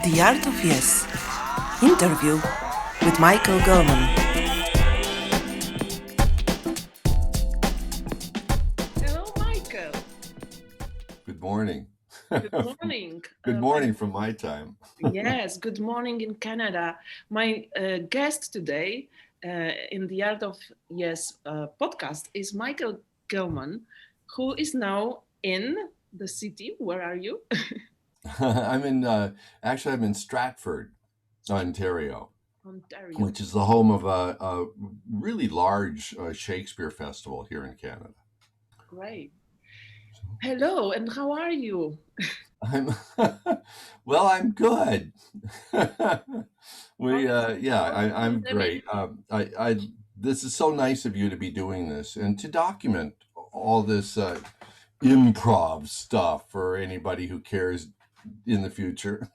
The Art of Yes. Interview with Michael Gellman. Hello, Michael. Good morning. Good morning. Good morning from my time. Yes, good morning in Canada. My guest today in the Art of Yes podcast is Michael Gellman, who is now in the city. Where are you? I'm in Stratford, Ontario, Ontario. which is the home of a really large Shakespeare festival here in Canada. Great. Hello, and how are you? I'm well, I'm good. How is I'm pandemic? great. This is so nice of you to be doing this and to document all this improv stuff for anybody who cares in the future.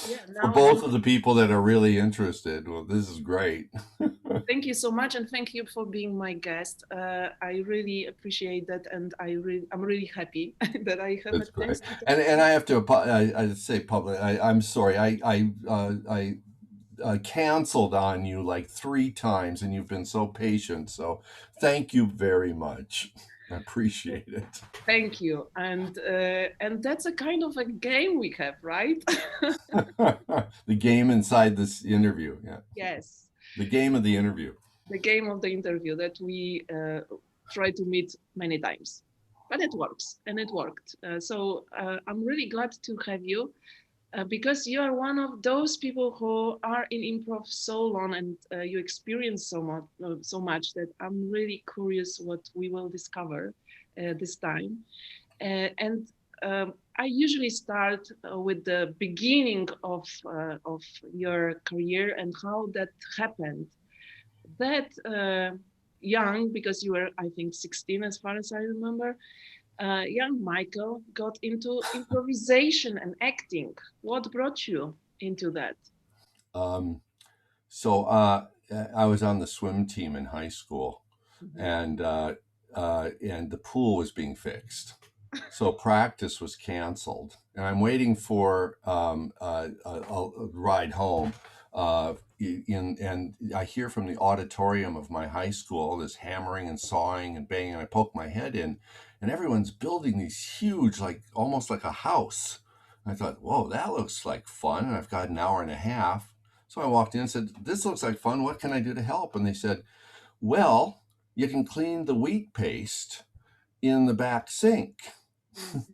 Yeah, For now both of the people that are really interested. Well, this is great. thank you so much, and thank you for being my guest. I really appreciate that, and I'm really happy that I have a That's great. chance to talk. And I have to I say public. I'm sorry. I canceled on you like 3 times, and you've been so patient. So thank you very much. I appreciate it. Thank you, and that's a kind of a game we have, right? The game inside this interview. Yeah. Yes, The game of the interview. the game of the interview that we try to meet many times, but it works, and it worked. So I'm really glad to have you. Because you are one of those people who are in improv so long and you experience so much that I'm really curious what we will discover this time. And I usually start with the beginning of your career and how that happened. That young, because you were, I think, 16 as far as I remember, young Michael got into improvisation and acting. What brought you into that? Um, so I was on the swim team in high school, Mhm. and the pool was being fixed, so practice was canceled, and I'm waiting for a ride home. And I hear from the auditorium of my high school all this hammering and sawing and banging. And I poke my head in, and everyone's building these huge, like almost like a house. I thought, whoa, that looks like fun. And I've got an hour and a half. So I walked in and said, this looks like fun. What can I do to help? And they said, well, you can clean the wheat paste in the back sink. Mhm.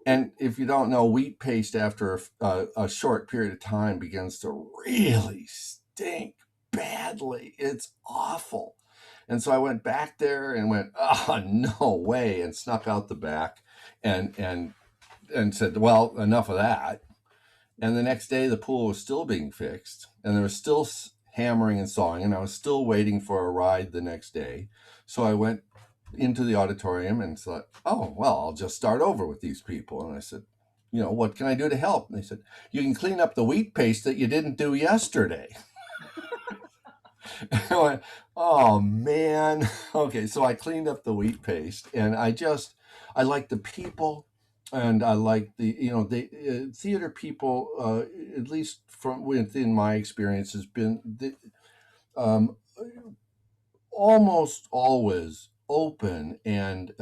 And if you don't know, wheat paste after a short period of time begins to really stink badly. It's awful. And so I went back there and went, oh, no way, and snuck out the back and and and said, well, enough of that. And the next day, the pool was still being fixed, and there was still hammering and sawing, and I was still waiting for a ride the next day. So I went into the auditorium and thought, oh, well, I'll just start over with these people. And I said, what can I do to help? And they said, you can clean up the wheat paste that you didn't do yesterday. I went, oh, man. Okay, so I cleaned up the wheat paste, and I like the people, and I like the theater people, at least from within my experience, has been um, almost always open and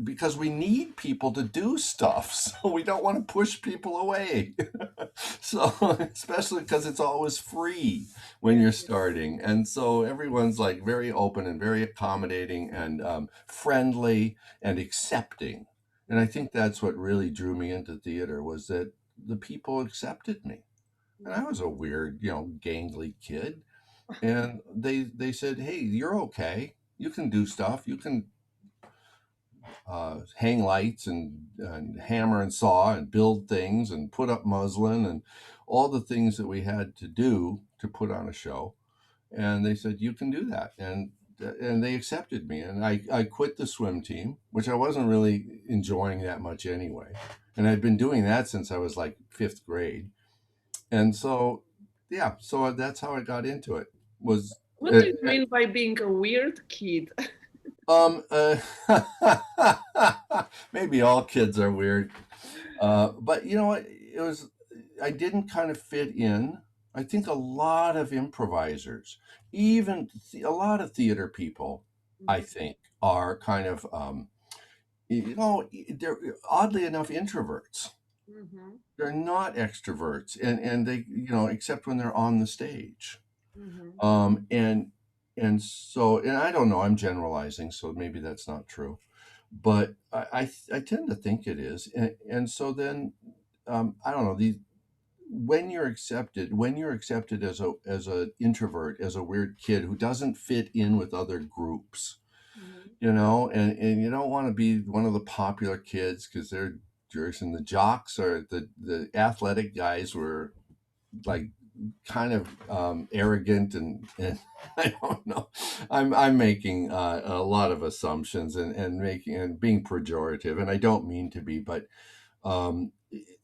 because we need people to do stuff, so we don't want to push people away. So especially because it's always free when Yeah. you're starting, and so everyone's like very open and very accommodating and friendly and accepting. And I think that's what really drew me into theater, was that the people accepted me. And I was a weird, gangly kid, and they said, hey, you're okay, you can do stuff, you can hang lights and hammer and saw and build things and put up muslin and all the things that we had to do to put on a show. And they said, you can do that. And they accepted me, and I quit the swim team, which I wasn't really enjoying that much anyway, and I'd been doing that since I was like fifth grade. And so yeah, so that's how I got into it. Was What uh, do you mean by being a weird kid? Um, uh, maybe all kids are weird. But you know what? It was. I didn't kind of fit in. I think a lot of improvisers, even a lot of theater people, I Mhm. think, are kind of, they're oddly enough introverts. Mhm. They're not extroverts, and they, except when they're on the stage. Mhm. And so, and I don't know, I'm generalizing, so maybe that's not true, but I tend to think it is. And so then, I don't know, when you're accepted as a introvert, as a weird kid who doesn't fit in with other groups, Mhm. and you don't want to be one of the popular kids because they're jerks, and the jocks or the athletic guys were like kind of arrogant, and I don't know. I'm making a lot of assumptions, and making and being pejorative, and I don't mean to be, but um,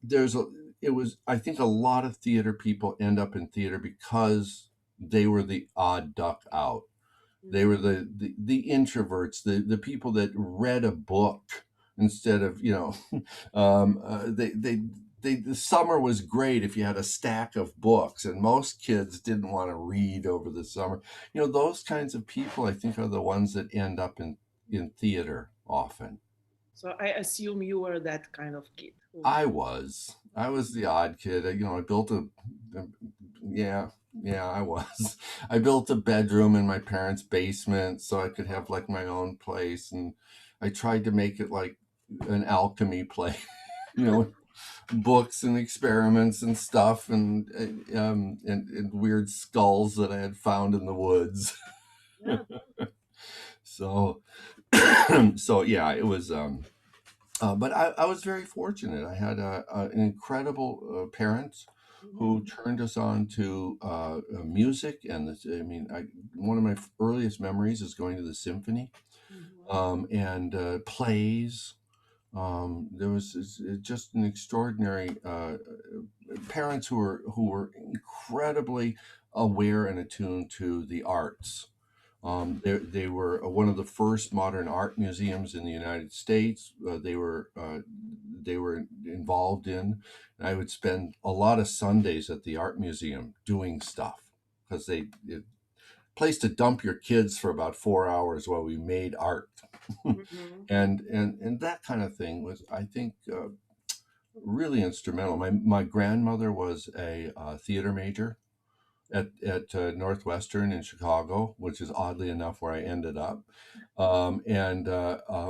there's a it was I think a lot of theater people end up in theater because they were the odd duck out. They were Mhm. the introverts, the people that read a book instead of, the summer was great if you had a stack of books, and most kids didn't want to read over the summer. Those kinds of people, I think, are the ones that end up in theater often. So I assume you were that kind of kid. Who... I was the odd kid. I built yeah, yeah, I was. I built a bedroom in my parents' basement so I could have like my own place, and I tried to make it like an alchemy play, you know, books and experiments and stuff, and weird skulls that I had found in the woods. Yeah. So, so yeah, it was. But I was very fortunate. I had an incredible parents Mhm. who turned us on to music, and one of my earliest memories is going to the symphony, Mhm. and plays. There was just an extraordinary parents who were incredibly aware and attuned to the arts. They were one of the first modern art museums in the United States. They were involved in. And I would spend a lot of Sundays at the art museum doing stuff because place to dump your kids for about 4 hours while we made art, Mhm. and that kind of thing was, I think, really instrumental. My grandmother was a theater major at Northwestern in Chicago, which is oddly enough where I ended up. And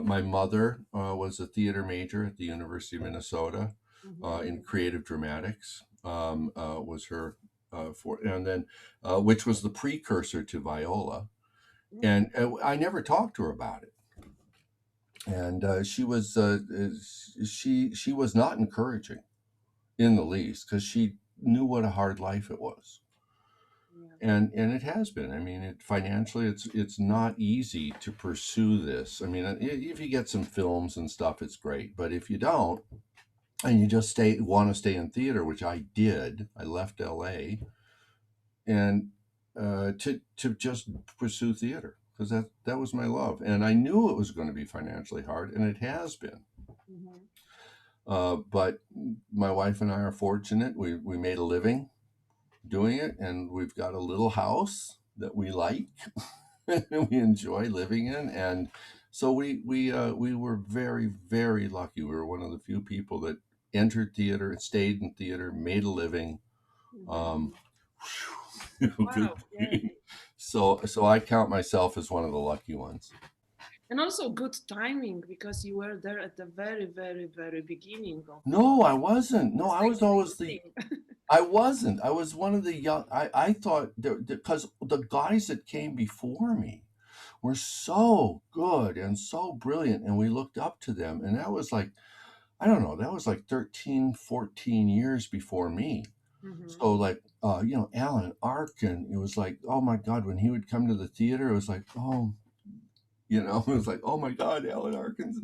My mother was a theater major at the University of Minnesota Mhm. in creative dramatics. Was her and then which was the precursor to viola. Mhm. And I never talked to her about it. And she was not encouraging in the least because she knew what a hard life it was, Yeah. and it has been. I mean, financially, it's not easy to pursue this. I mean, if you get some films and stuff, it's great. But if you don't, and you just want to stay in theater, which I did, I left L.A. and to just pursue theater because that was my love, and I knew it was going to be financially hard, and it has been. Mhm. But my wife and I are fortunate. We made a living doing it, and we've got a little house that we like and we enjoy living in. And so we were very, very lucky. We were one of the few people that entered theater, stayed in theater, made a living. Mhm. Um, Wow. Yay. so I count myself as one of the lucky ones. And also good timing because you were there at the very, very, very beginning of No, I wasn't. No, this I was always the exciting. I wasn't. I was one of the young. I thought because the guys that came before me were so good and so brilliant, and we looked up to them, and that was like, I don't know, that was like 13, 14 years before me. Mhm. So like, Alan Arkin, it was like, oh my God, when he would come to the theater, it was like, oh, it was like, oh my God, Alan Arkin's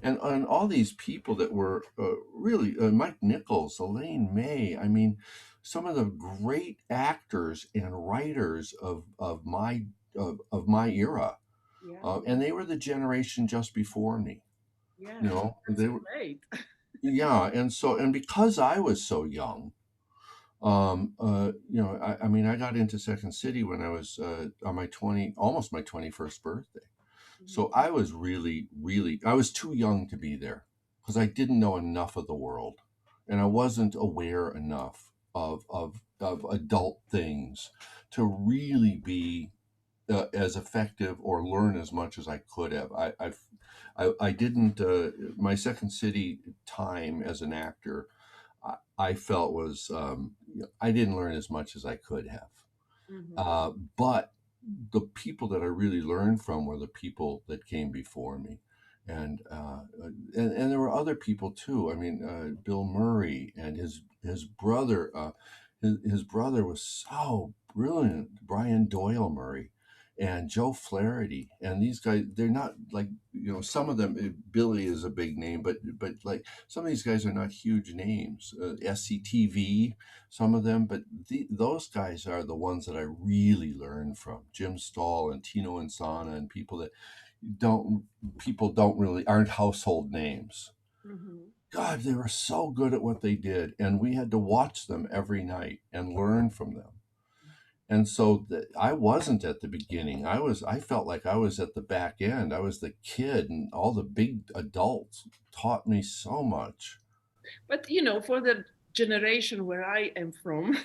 and all these people that were really Mike Nichols, Elaine May. I mean, some of the great actors and writers of my era, Yeah. and they were the generation just before me. Yeah. They That's were, great. yeah, and because I was so young, I mean, I got into Second City when I was on my almost my 21st birthday. So Mhm. I was I was too young to be there because I didn't know enough of the world, and I wasn't aware enough of adult things to really be as effective or learn as much as I could have. I didn't. My Second City time as an actor, I felt was I didn't learn as much as I could have. Mhm. But the people that I really learned from were the people that came before me. And there were other people too. I mean, Bill Murray and his brother. His brother was so brilliant, Brian Doyle Murray, and Joe Flaherty. And these guys, they're not like some of them. Billy is a big name, but like some of these guys are not huge names. SCTV, some of them, but those guys are the ones that I really learned from. Jim Stahl and Tino Insana and don't people don't really aren't household names. Mhm. God, they were so good at what they did, and we had to watch them every night and learn from them. And so I wasn't at the beginning. I felt like I was at the back end. I was the kid, and all the big adults taught me so much. But for the generation where I am from,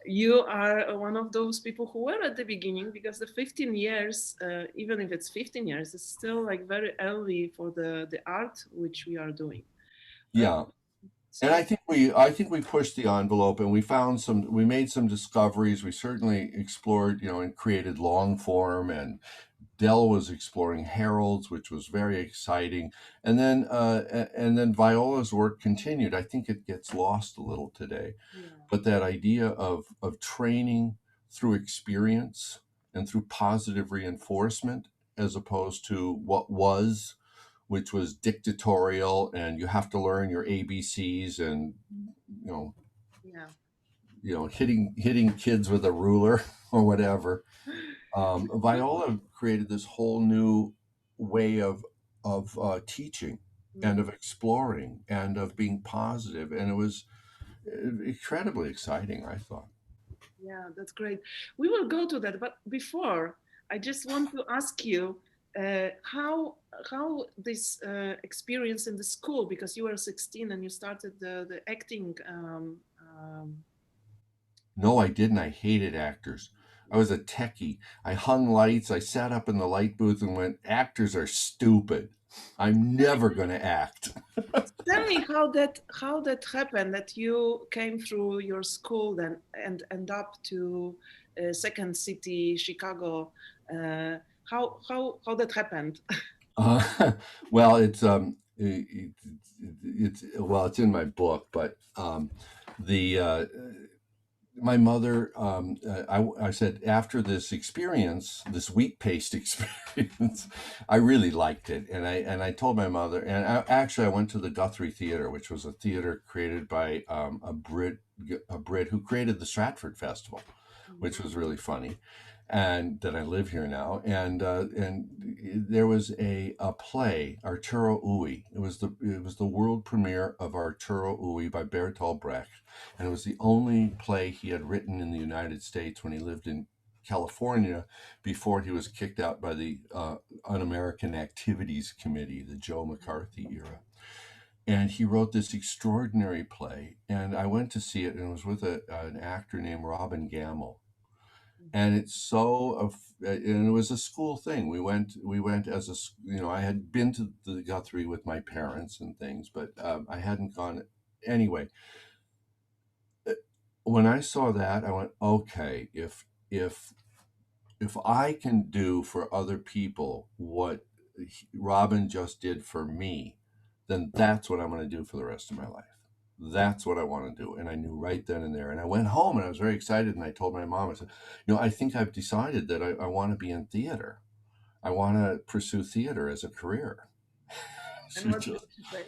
you are one of those people who were at the beginning, because the 15 years, even if it's 15 years, it's still like very early for the art which we are doing. Uh, Yeah. And so I think we pushed the envelope and we made some discoveries. We certainly explored, and created long form, and Dell was exploring heralds, which was very exciting. And then Viola's work continued. I think it gets lost a little today, yeah, but that idea of training through experience and through positive reinforcement, as opposed to what was, which was dictatorial, and you have to learn your ABCs, and you know yeah. hitting kids with a ruler or whatever. Viola created this whole new way of teaching and of Mhm. exploring and of being positive, and it was incredibly exciting, I thought. Yeah, that's great. We will go to that, but before, I just want to ask you how this experience in the school, because you were 16 and you started the acting. No, I didn't. I hated actors. I was a techie. I hung lights. I sat up in the light booth and went, actors are stupid. I'm never going to act. Tell me how that happened, that you came through your school then and end up to Second City, Chicago. Uh, how that happened? Well, it's in my book, but the my mother, I said, after this experience, this wheat paste experience, I really liked it, and I told my mother, and actually I went to the Guthrie Theater, which was a theater created by a Brit who created the Stratford Festival, which Mhm. was really funny, and that I live here now. And there was a play, Arturo Ui. It was the world premiere of Arturo Ui by Bertolt Brecht, and it was the only play he had written in the United States when he lived in California before he was kicked out by the Un-American Activities Committee, the Joe McCarthy era. And he wrote this extraordinary play, and I went to see it, and it was with an actor named Robin Gamble. And it's and it was a school thing. We went as I had been to the Guthrie with my parents and things, but I hadn't gone anyway. uh, when I saw that, I went, okay, if I can do for other people what Robin just did for me, then that's what I'm going to do for the rest of my life. That's what I want to do. And I knew right then and there. And I went home and I was very excited. And I told my mom, I said, I think I've decided that I want to be in theater. I want to pursue theater as a career. And She what did just she say?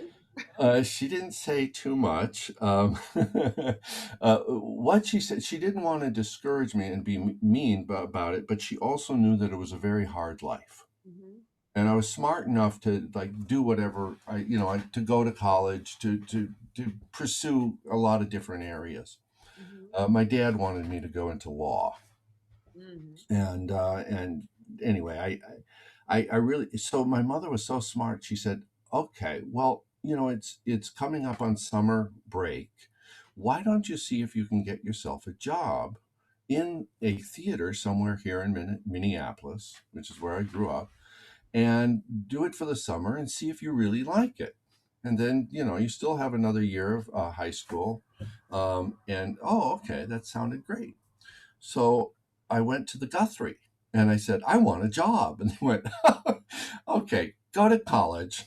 she didn't say too much. What she said, she didn't want to discourage me and be mean about it, but she also knew that it was a very hard life. Mhm. And I was smart enough to like do whatever to go to college, to pursue a lot of different areas. My dad wanted me to go into law, Mhm. and anyway, I really, so my mother was so smart. She said, "Okay, well, it's coming up on summer break. Why don't you see if you can get yourself a job in a theater somewhere here in Minneapolis, which is where I grew up, and do it for the summer and see if you really like it. And then, you still have another year of high school. And oh, okay, that sounded great. So I went to the Guthrie and I said, I want a job. And they went, okay, go to college,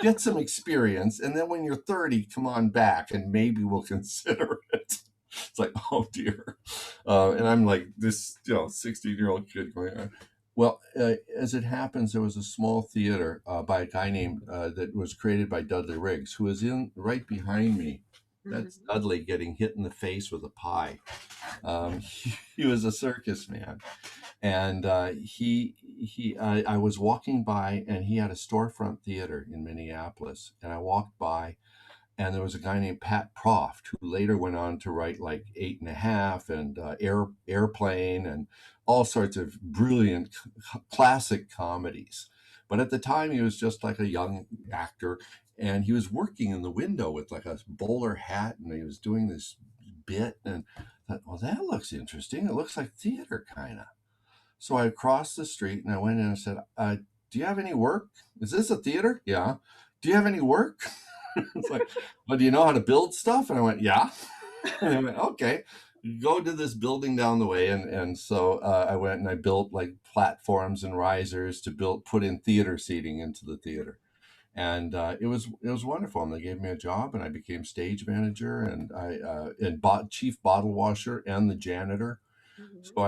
get some experience. And then when you're 30, come on back and maybe we'll consider it. It's like, oh dear. And I'm like this, 16-year-old kid going, well, as it happens, there was a small theater by a guy named that was created by Dudley Riggs, who is in right behind me. That's Mhm. Dudley getting hit in the face with a pie. He was a circus man, and I was walking by, and he had a storefront theater in Minneapolis, and I walked by, and there was a guy named Pat Proft who later went on to write like Eight and a Half and Airplane and all sorts of brilliant classic comedies. But at the time, he was just like a young actor, and he was working in the window with like a bowler hat, and he was doing this bit, and I thought, well, that looks interesting. It looks like theater, kind of. So I crossed the street and I went in and said, "Do you have any work? Is this a theater? Yeah. Do you have any work?" It's like, "Well, do you know how to build stuff?" And I went, "Yeah." And I went, "Okay, go to this building down the way." And so I went and I built like platforms and risers to put in theater seating into the theater. And it was wonderful. And they gave me a job, and I became stage manager, and chief bottle washer and the janitor. Mhm. So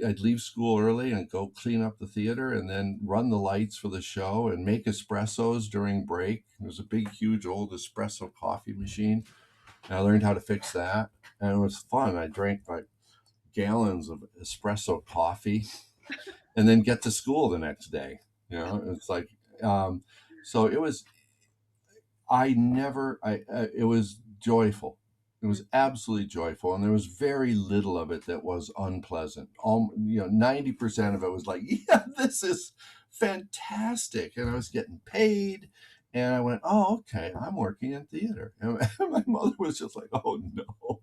I'd leave school early and go clean up the theater and then run the lights for the show and make espressos during break. There was a big, huge old espresso coffee machine. And I learned how to fix that. And it was fun. I drank like gallons of espresso coffee and then get to school the next day. It's like, um, so it was, I never, it was joyful. It was Mhm. absolutely joyful, and there was very little of it that was unpleasant. 90% of it was like, yeah, this is fantastic, and I was getting paid, and I went, oh, okay, I'm working in theater, and my mother was just like, oh no.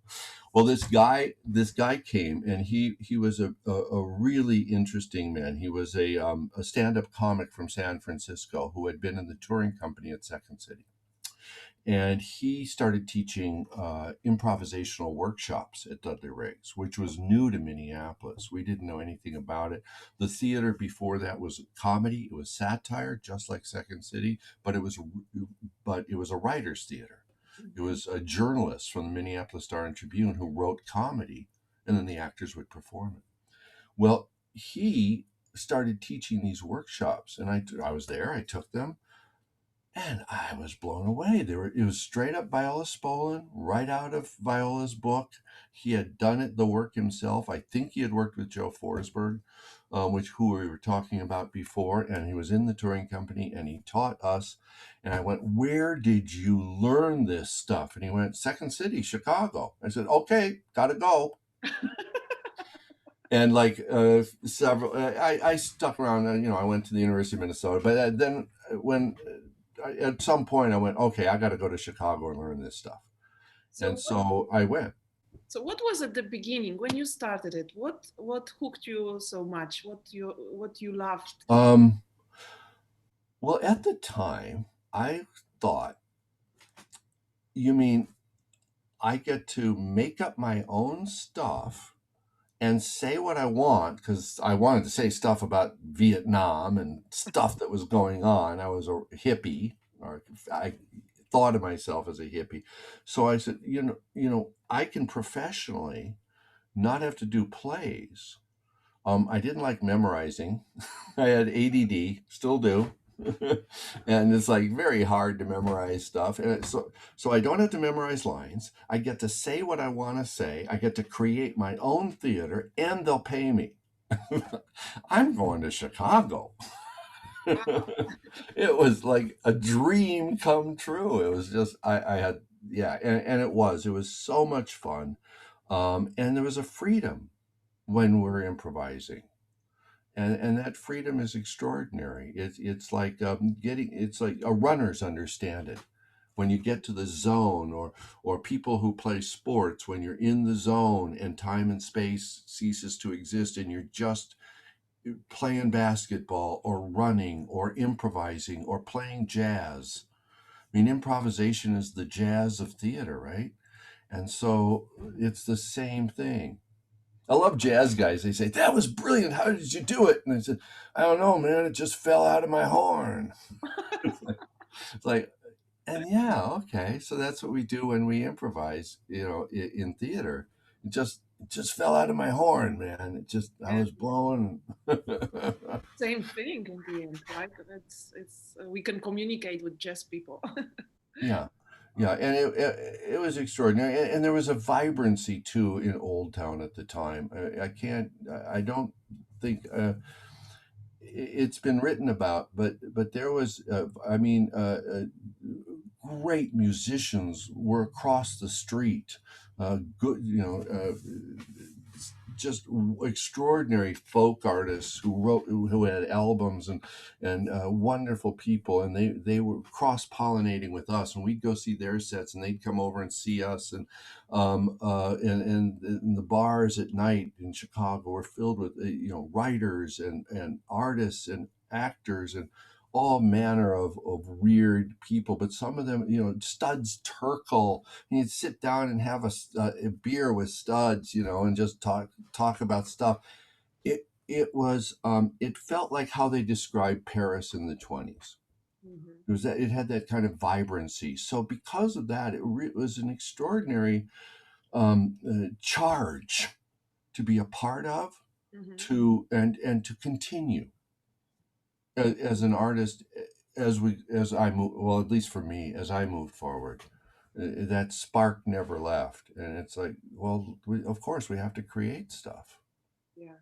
Well, this guy came, and he was a really interesting man. He was a stand-up comic from San Francisco who had been in the touring company at Second City, and he started teaching improvisational workshops at Dudley Riggs, which was new to Minneapolis. We didn't know anything about it. The theater before that was comedy; it was satire, just like Second City, but it was a writers' theater. It Mhm. was a journalist from the Minneapolis Star and Tribune who wrote comedy, and then the actors would perform it. Well, he started teaching these workshops, and I was there. I took them, and I was blown away. It was straight up Viola Spolin, right out of Viola's book. He had done the work himself. I think he had worked with Joe Forsberg, who we were talking about before, and he was in the touring company, and he taught us. And I went, "Where did you learn this stuff?" And he went, "Second City, Chicago." I said, "Okay, gotta go." And like several, I stuck around. I went to the University of Minnesota, but then when at some point I went, okay, I got to go to Chicago and learn this stuff, So and what so I went. so what was at the beginning when you started it? What hooked you so much? What you loved? Um, well, at the time, I thought, you mean I get to make up my own stuff and say what I want, because I wanted to say stuff about Vietnam and stuff that was going on. I was a hippie, or I thought of myself as a hippie. So I said, I can professionally not have to do plays. I didn't like memorizing. I had ADD, still do. And it's like very hard to memorize stuff. And so I don't have to memorize lines. I get to say what I want to say. I get to create my own theater, and they'll pay me. I'm going to Chicago. It was like a dream come true. It was just I had, yeah, and it was so much fun. And there was a freedom when we're improvising. And that freedom is extraordinary. It's like it's like runners understand it. When you get to the zone, or people who play sports, when you're in the zone and time and space ceases to exist and you're just playing basketball or running or improvising or playing jazz. I mean, improvisation is the jazz of theater, right? And so it's the same thing. I love jazz guys. They say, "That was brilliant. How did you do it?" And I said, "I don't know, man. It just fell out of my horn." It's like, and yeah, okay. So that's what we do when we improvise, in theater. It just fell out of my horn, man. I Yeah. was blowing. Same thing in the end, right? It's we can communicate with jazz people. Yeah, yeah, and it was extraordinary, and there was a vibrancy too in Old Town at the time. I don't think it's been written about, but there was, great musicians were across the street. Good, just extraordinary folk artists who had albums, and wonderful people, and they were cross pollinating with us, and we'd go see their sets, and they'd come over and see us, and the bars at night in Chicago were filled with writers and artists and actors and all manner of weird people, but some of them, Studs Terkel. You'd sit down and have a beer with Studs, and just talk about stuff. It felt like how they described Paris in the 20s. Mhm. It had that kind of vibrancy. So because of that, it was an extraordinary charge to be a part of, Mhm. and to continue as an artist, as I move, well, at least for me, as I moved forward, that spark never left, and it's like, well, of course we have to create stuff. Yeah.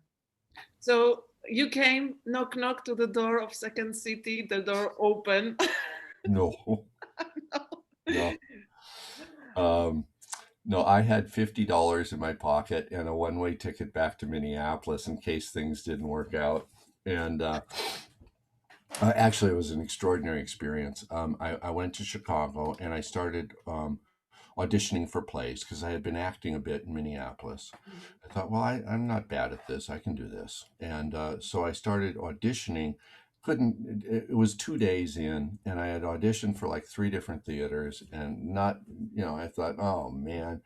So you came, knock knock to the door of Second City, the door open. No, no, um, no. I had $50 in my pocket and a one-way ticket back to Minneapolis in case things didn't work out, and actually, it was an extraordinary experience. I went to Chicago and I started auditioning for plays because I had been acting a bit in Minneapolis. Mhm. I thought, well, I'm not bad at this. I can do this. And so I started auditioning. Couldn't, it was 2 days in, and I had auditioned for like three different theaters, and not, I thought, oh man,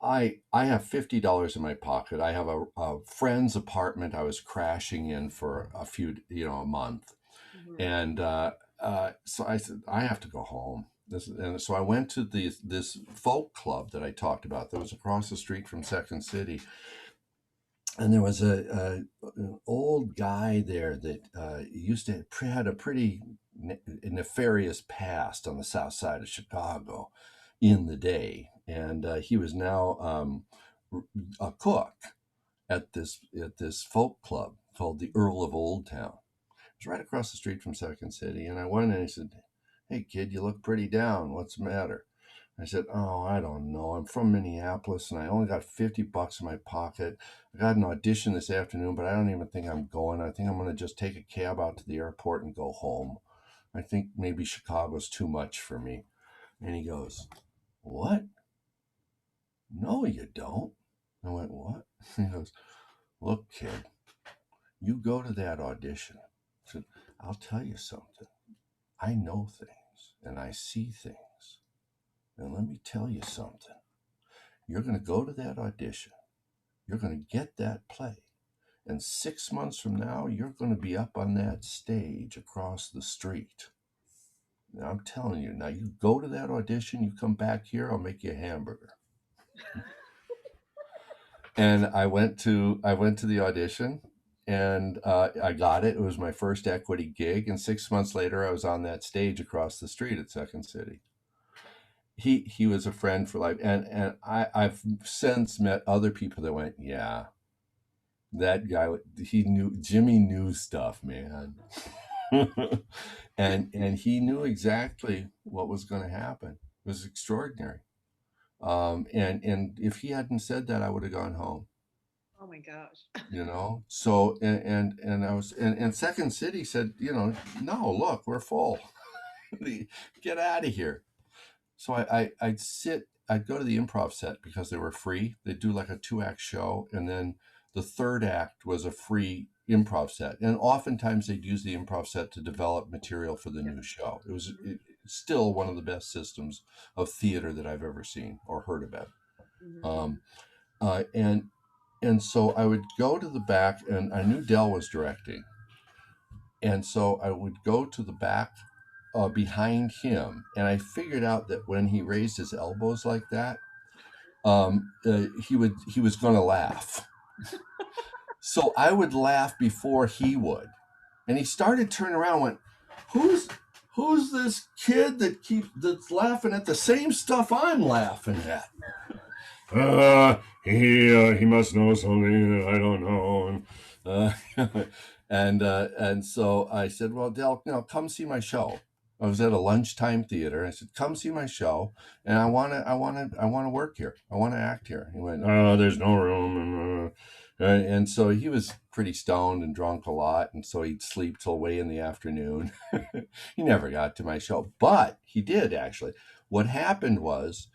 I have $50 in my pocket. I have a friend's apartment I was crashing in for a month, Mhm. and so I said, I have to go home. And so I went to this folk club that I talked about that was across the street from Second City. And there was an old guy there that used to had a pretty nefarious past on the south side of Chicago in the day. And he was now a cook at this folk club called the Earl of Old Town. It's right across the street from Second City. And I went in and he said, "Hey, kid, you look pretty down. What's the matter?" I said, "Oh, I don't know. I'm from Minneapolis and I only got $50 in my pocket. I got an audition this afternoon, but I don't even think I'm going. I think I'm going to just take a cab out to the airport and go home. I think maybe Chicago's too much for me." And he goes, "What? No, you don't." I went, "What?" He goes, "Look, kid, you go to that audition." I said, "I'll tell you something. I know things and I see things. And let me tell you something. You're going to go to that audition. You're going to get that play. And 6 months from now, you're going to be up on that stage across the street. Now, I'm telling you, now you go to that audition, you come back here, I'll make you a hamburger." And I went to the audition, and I got it. It was my first equity gig. And 6 months later, I was on that stage across the street at Second City. He was a friend for life, and I've since met other people that went, "Yeah, that guy, Jimmy knew stuff, man." And he knew exactly what was going to happen. It was extraordinary. And if he hadn't said that, I would have gone home. Oh my gosh. So and I was and Second City said, no, look, we're full. Get out of here. So I'd go to the improv set because they were free. They'd do like a 2-act show, and then the third act was a free improv set. And oftentimes they'd use the improv set to develop material for the new show. Still one of the best systems of theater that I've ever seen or heard about. Mhm. Um, uh, and and so I would go to the back, and I knew Dell was directing, and so I would go to the back behind him, and I figured out that when he raised his elbows like that, he was going to laugh. So I would laugh before he would, and he started turning around, and went, "Who's this kid that's laughing at the same stuff I'm laughing at?" He must know something that I don't know. And so I said, "Well, Del, come see my show." I was at a lunchtime theater. I said, "Come see my show, and I want to work here. I want to act here." He went, "Oh, there's no room." And so he was pretty stoned and drunk a lot, and so he'd sleep till way in the afternoon. He never got to my show, but he did actually. What happened was,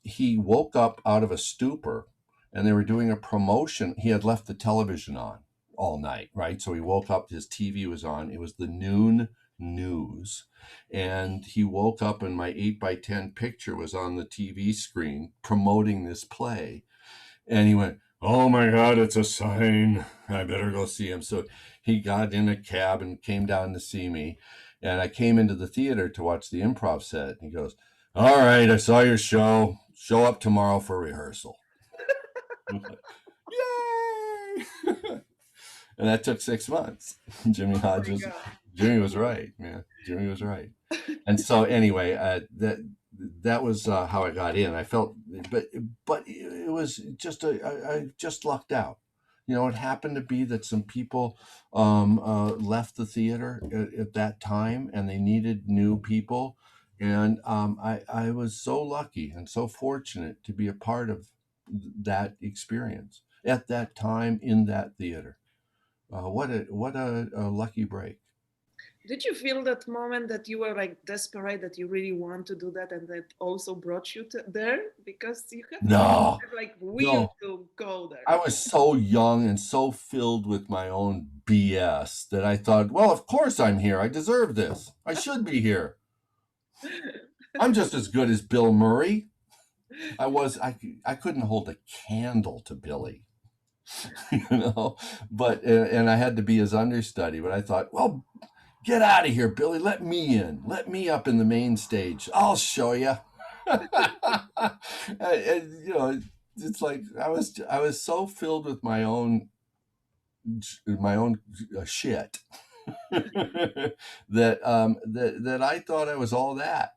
he woke up out of a stupor, and they were doing a promotion. He had left the television on all night, right? So he woke up, his TV was on. It was the noon news. And he woke up, and my 8x10 picture was on the TV screen promoting this play. And he went, "Oh my God, it's a sign. I better go see him." So he got in a cab and came down to see me. And I came into the theater to watch the improv set. And he goes, "All right, I saw your show. Show up tomorrow for rehearsal." Yay! And that took 6 months. Jimmy Oh my Hodges, God. Jimmy was right, man. Jimmy was right. And so anyway, that was how I got in. I felt, but it was just I just lucked out. It happened to be that some people left the theater at that time, and they needed new people, and I was so lucky and so fortunate to be a part of that experience at that time in that theater. What a lucky break. Did you feel that moment that you were like desperate that you really want to do that and that also brought you to there because you had some No, like will no. to go there? I was so young and so filled with my own BS that I thought, well, of course I'm here. I deserve this. I should be here. I'm just as good as Bill Murray. I couldn't hold a candle to Billy, you know, and I had to be his understudy. But I thought, well, get out of here, Billy. Let me in. Let me up in the main stage. I'll show you. And, it's like I was so filled with my own shit that I thought I was all that.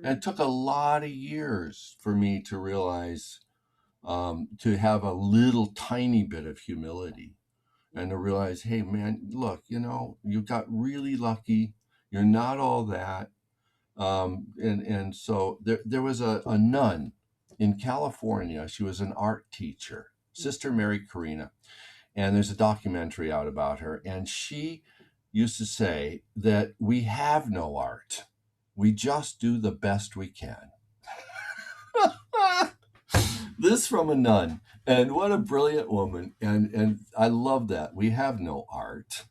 And Mm, it took a lot of years for me to realize, to have a little tiny bit of humility, and to mm, realize, hey man, look, you got really lucky. You're not all that. And so there was a nun in California. She was an art teacher, Sister Mary Karina, and there's a documentary out about her. And she used to say that we have no art, we just do the best we can. This from a nun, and what a brilliant woman. And I love that. We have no art,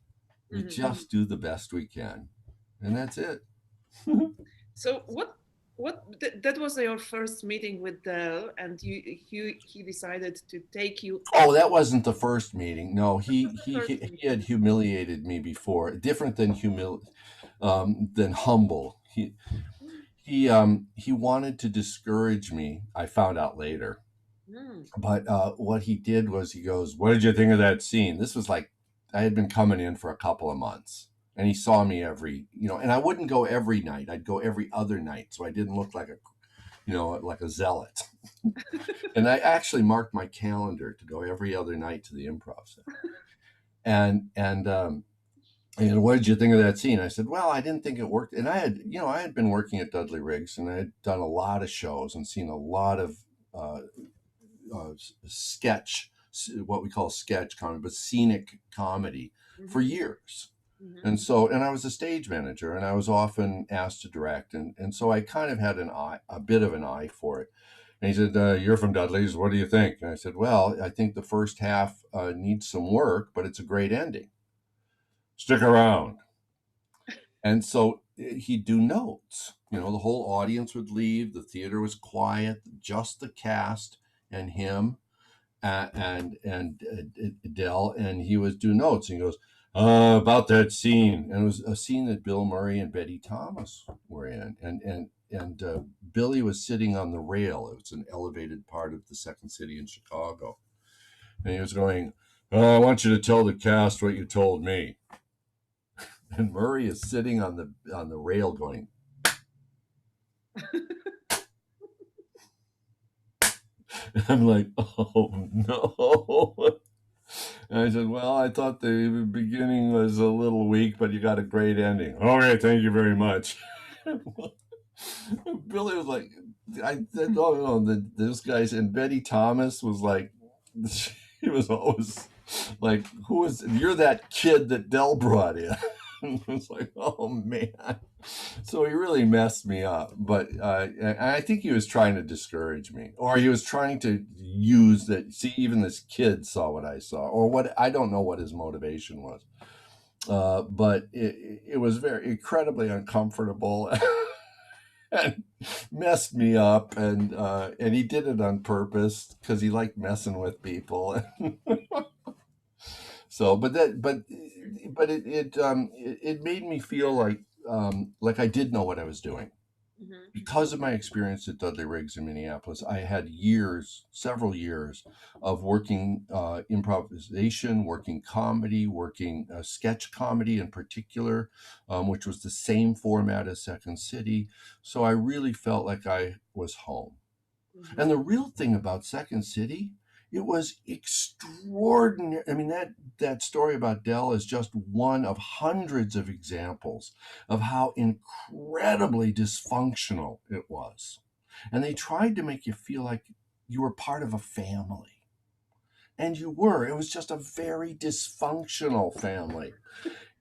we mhm. just do the best we can, and that's it. So that was your first meeting with Dell, and he decided to take you Oh, that wasn't the first meeting. No, he the he first he he had meeting. humiliated me before. Different than humble. He wanted to discourage me. I found out later. Mm, But what he did was, he goes, "What did you think of that scene?" This was like, I had been coming in for a couple of months, and he saw me and I wouldn't go every night. I'd go every other night, so I didn't look like a zealot. And I actually marked my calendar to go every other night to the improv set. And And what did you think of that scene? I said, well, I didn't think it worked. And I had been working at Dudley Riggs, and I had done a lot of shows and seen a lot of uh, sketch, what we call sketch comedy, but scenic comedy for Mm-hmm. years. Mm-hmm. And I was a stage manager, and I was often asked to direct. And so I kind of had a bit of an eye for it. And he said, you're from Dudley's. What do you think? And I said, well, I think the first half needs some work, but it's a great ending. Stick around. And so he'd do notes. The whole audience would leave. The theater was quiet, just the cast and him and Adele, and he was do notes. And he goes, about that scene. And it was a scene that Bill Murray and Betty Thomas were in. And Billy was sitting on the rail. It was an elevated part of the Second City in Chicago. And he was going, I want you to tell the cast what you told me. And Murray is sitting on the rail going, I'm like, oh no. And I said, well, I thought the beginning was a little weak, but you got a great ending. Okay, thank you very much. Billy was like, I said, oh no, this guy's, and Betty Thomas was like, she was always like, you're that kid that Dell brought in. I was like, oh man. So he really messed me up. But I think he was trying to discourage me, or he was trying to use that. See, even this kid saw what I saw, or what, I don't know what his motivation was. But it was very incredibly uncomfortable and messed me up. And he did it on purpose because he liked messing with people. So, it made me feel like I did know what I was doing. Mm-hmm. Because of my experience at Dudley Riggs in Minneapolis, I had several years of working improvisation, working comedy, working sketch comedy in particular, which was the same format as Second City. So I really felt like I was home. Mm-hmm. And the real thing about Second City, it was extraordinary. I mean, that story about Dell is just one of hundreds of examples of how incredibly dysfunctional it was. And they tried to make you feel like you were part of a family. And you were. It was just a very dysfunctional family.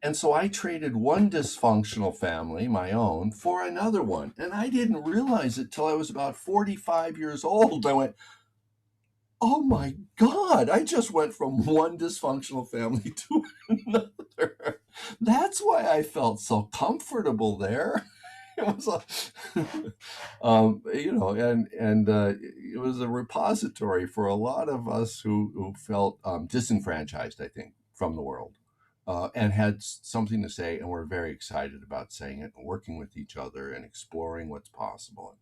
And so I traded one dysfunctional family, my own, for another one. And I didn't realize it till I was about 45 years old. I went, oh my God, I just went from one dysfunctional family to another. That's why I felt so comfortable there. It was it was a repository for a lot of us who felt disenfranchised, I think, from the world, and had something to say, and were very excited about saying it and working with each other and exploring what's possible.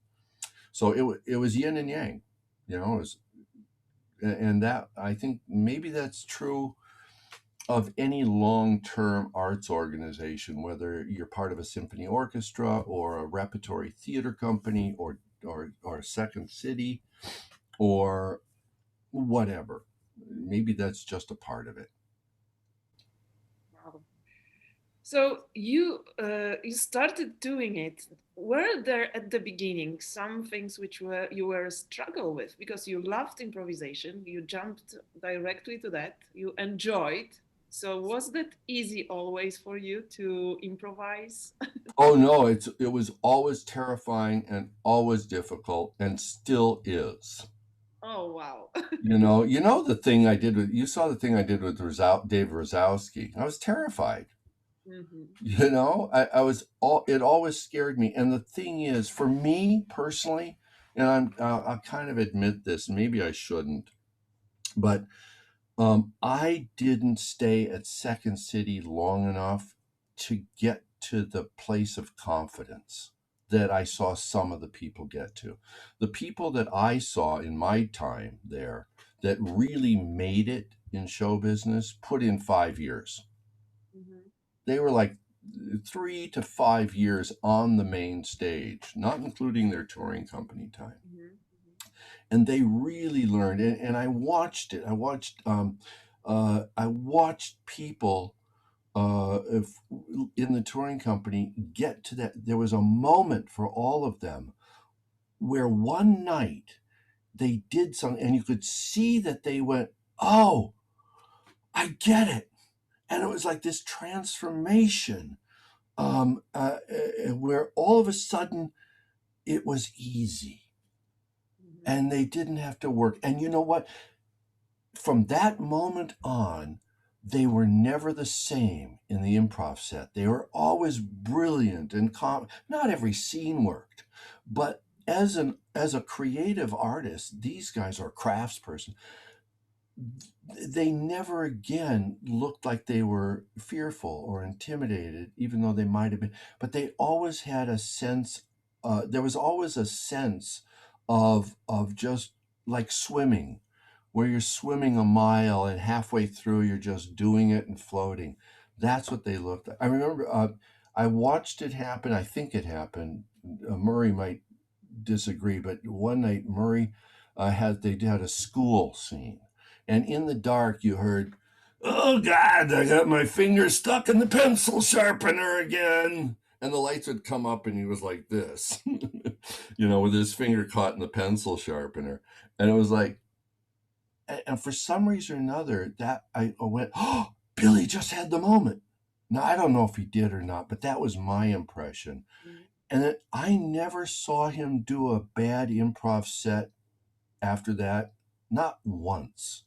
So it was yin and yang, it was, and that, I think maybe that's true of any long-term arts organization, whether you're part of a symphony orchestra or a repertory theater company or Second City or whatever. Maybe that's just a part of it. Wow. So you started doing it. Were there at the beginning some things which were you were struggle with because you loved improvisation, you jumped directly to that, you enjoyed. So was that easy always for you to improvise? Oh no, it was always terrifying and always difficult and still is. Oh wow. The thing I did with you saw the thing I did with Dave Rosowski. I was terrified. Hmm. I was it always scared me. And the thing is, for me personally, and I'll kind of admit this, maybe I shouldn't, but I didn't stay at Second City long enough to get to the place of confidence that I saw some of the people get to. The people that I saw in my time there that really made it in show business put in 5 years. Hmm. They were like 3 to 5 years on the main stage, not including their touring company time. Hmm. And they really learned. And I watched it. I watched people if, in the touring company, get to that. There was a moment for all of them where one night they did something, and you could see that they went, "Oh, I get it," and it was like this transformation, where all of a sudden it was easy, and they didn't have to work. And you know what? From that moment on, they were never the same in the improv set. They were always brilliant and not every scene worked, but as a creative artist, these guys are craftsperson. They never again looked like they were fearful or intimidated, even though they might have been. But they always had a sense. There was always a sense of just like swimming, where you're swimming a mile and halfway through you're just doing it and floating. That's what they looked like. I remember I watched it happen. I think it happened. Murray might disagree, but one night Murray they had a school scene, and in the dark you heard, "Oh God, I got my finger stuck in the pencil sharpener again." And the lights would come up, and he was like this, with his finger caught in the pencil sharpener. And it was like, and for some reason or another, that I went, "Oh, Billy just had the moment." Now, I don't know if he did or not, but that was my impression. And then I never saw him do a bad improv set after that, not once.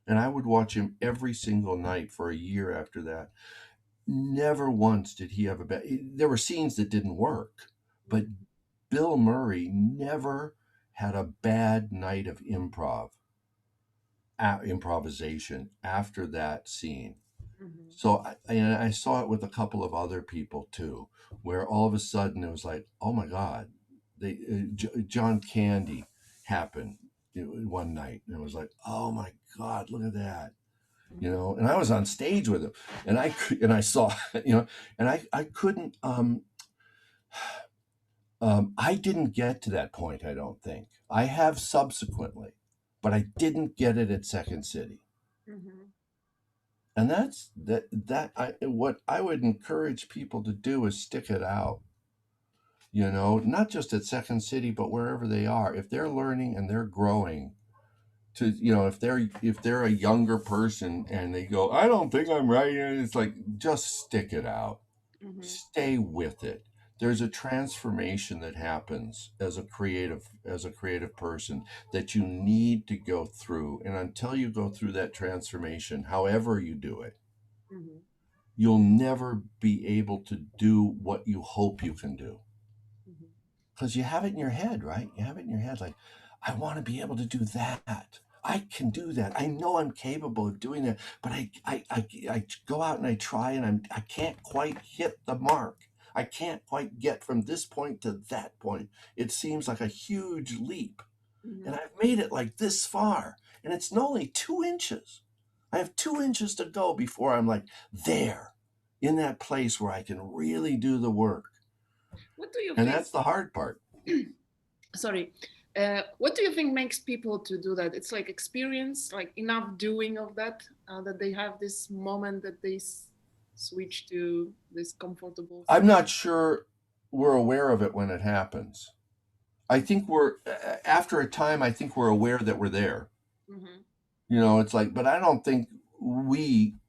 And I would watch him every single night for a year after that. Never once did he have a bad. There were scenes that didn't work, but Bill Murray never had a bad night of improvisation after that scene. So I saw it with a couple of other people too, where all of a sudden it was like, oh my God, John Candy happened one night, and it was like, oh my God, look at that, And I was on stage with him, and I saw, and I couldn't. I didn't get to that point. I don't think I have subsequently, but I didn't get it at Second City. And that's what I would encourage people to do is stick it out, not just at Second City, but wherever they are. If they're learning and they're growing, if they're a younger person and they go, "I don't think I'm right," and it's like, just stick it out. Stay with it. There's a transformation that happens as a creative person that you need to go through. And until you go through that transformation, however you do it, you'll never be able to do what you hope you can do. Because you have it in your head, right? You have it in your head like, I want to be able to do that. I can do that. I know I'm capable of doing that, but I go out and I try, and I can't quite hit the mark. I can't quite get from this point to that point. It seems like a huge leap. And I've made it like this far, and it's only 2 inches. I have 2 inches to go before I'm like there, in that place where I can really do the work. What do you And think? that's the hard part. Sorry. What do you think makes people to do that? It's like experience, like enough doing of that, that they have this moment that they switch to this comfortable. I'm not sure we're aware of it when it happens. I think after a time, I think we're aware that we're there. It's like, but I don't think when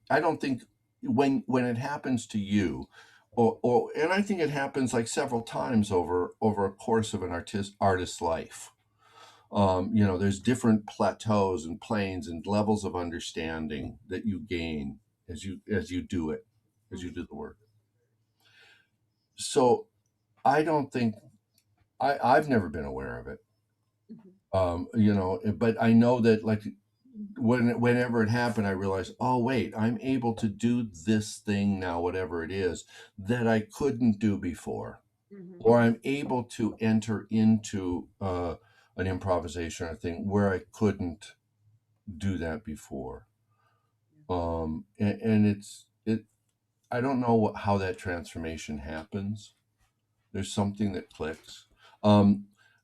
it happens to you, and I think it happens like several times over a course of an artist's life. There's different plateaus and planes and levels of understanding that you gain as you do it, as you do the work. So I don't think I've never been aware of it. But I know that, like, whenever it happened, I realized, oh wait, I'm able to do this thing now, whatever it is, that I couldn't do before, or I'm able to enter into an improvisation or thing where I couldn't do that before. And I don't know how that transformation happens. There's something that clicks.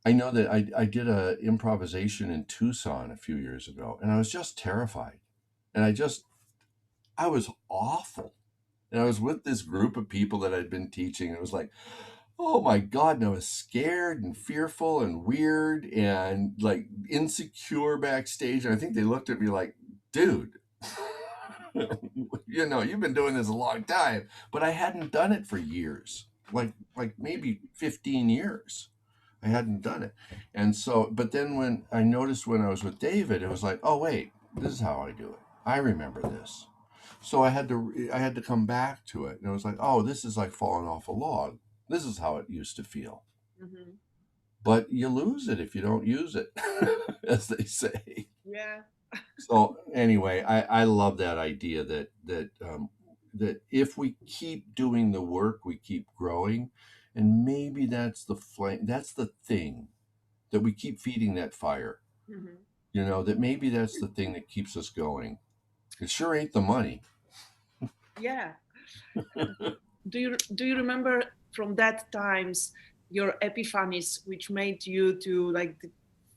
I know that I did a improvisation in Tucson a few years ago, and I was just terrified, and I was awful. And I was with this group of people that I'd been teaching. It was like, oh my God. And I was scared and fearful and weird and like insecure backstage. And I think they looked at me like, dude, you've been doing this a long time, but I hadn't done it for years, like maybe 15 years. I hadn't done it. And so, but then when I noticed when I was with David, it was like, oh wait, this is how I do it. I remember this. So I had to come back to it. And it was like, oh, this is like falling off a log. This is how it used to feel. Mm-hmm. But you lose it if you don't use it, as they say. Yeah. So anyway, I love that idea that if we keep doing the work, we keep growing, and maybe that's the flame. That's the thing that we keep feeding that fire. Mm-hmm. That maybe that's the thing that keeps us going. It sure ain't the money. Yeah. Do you remember from that times your epiphanies which made you to like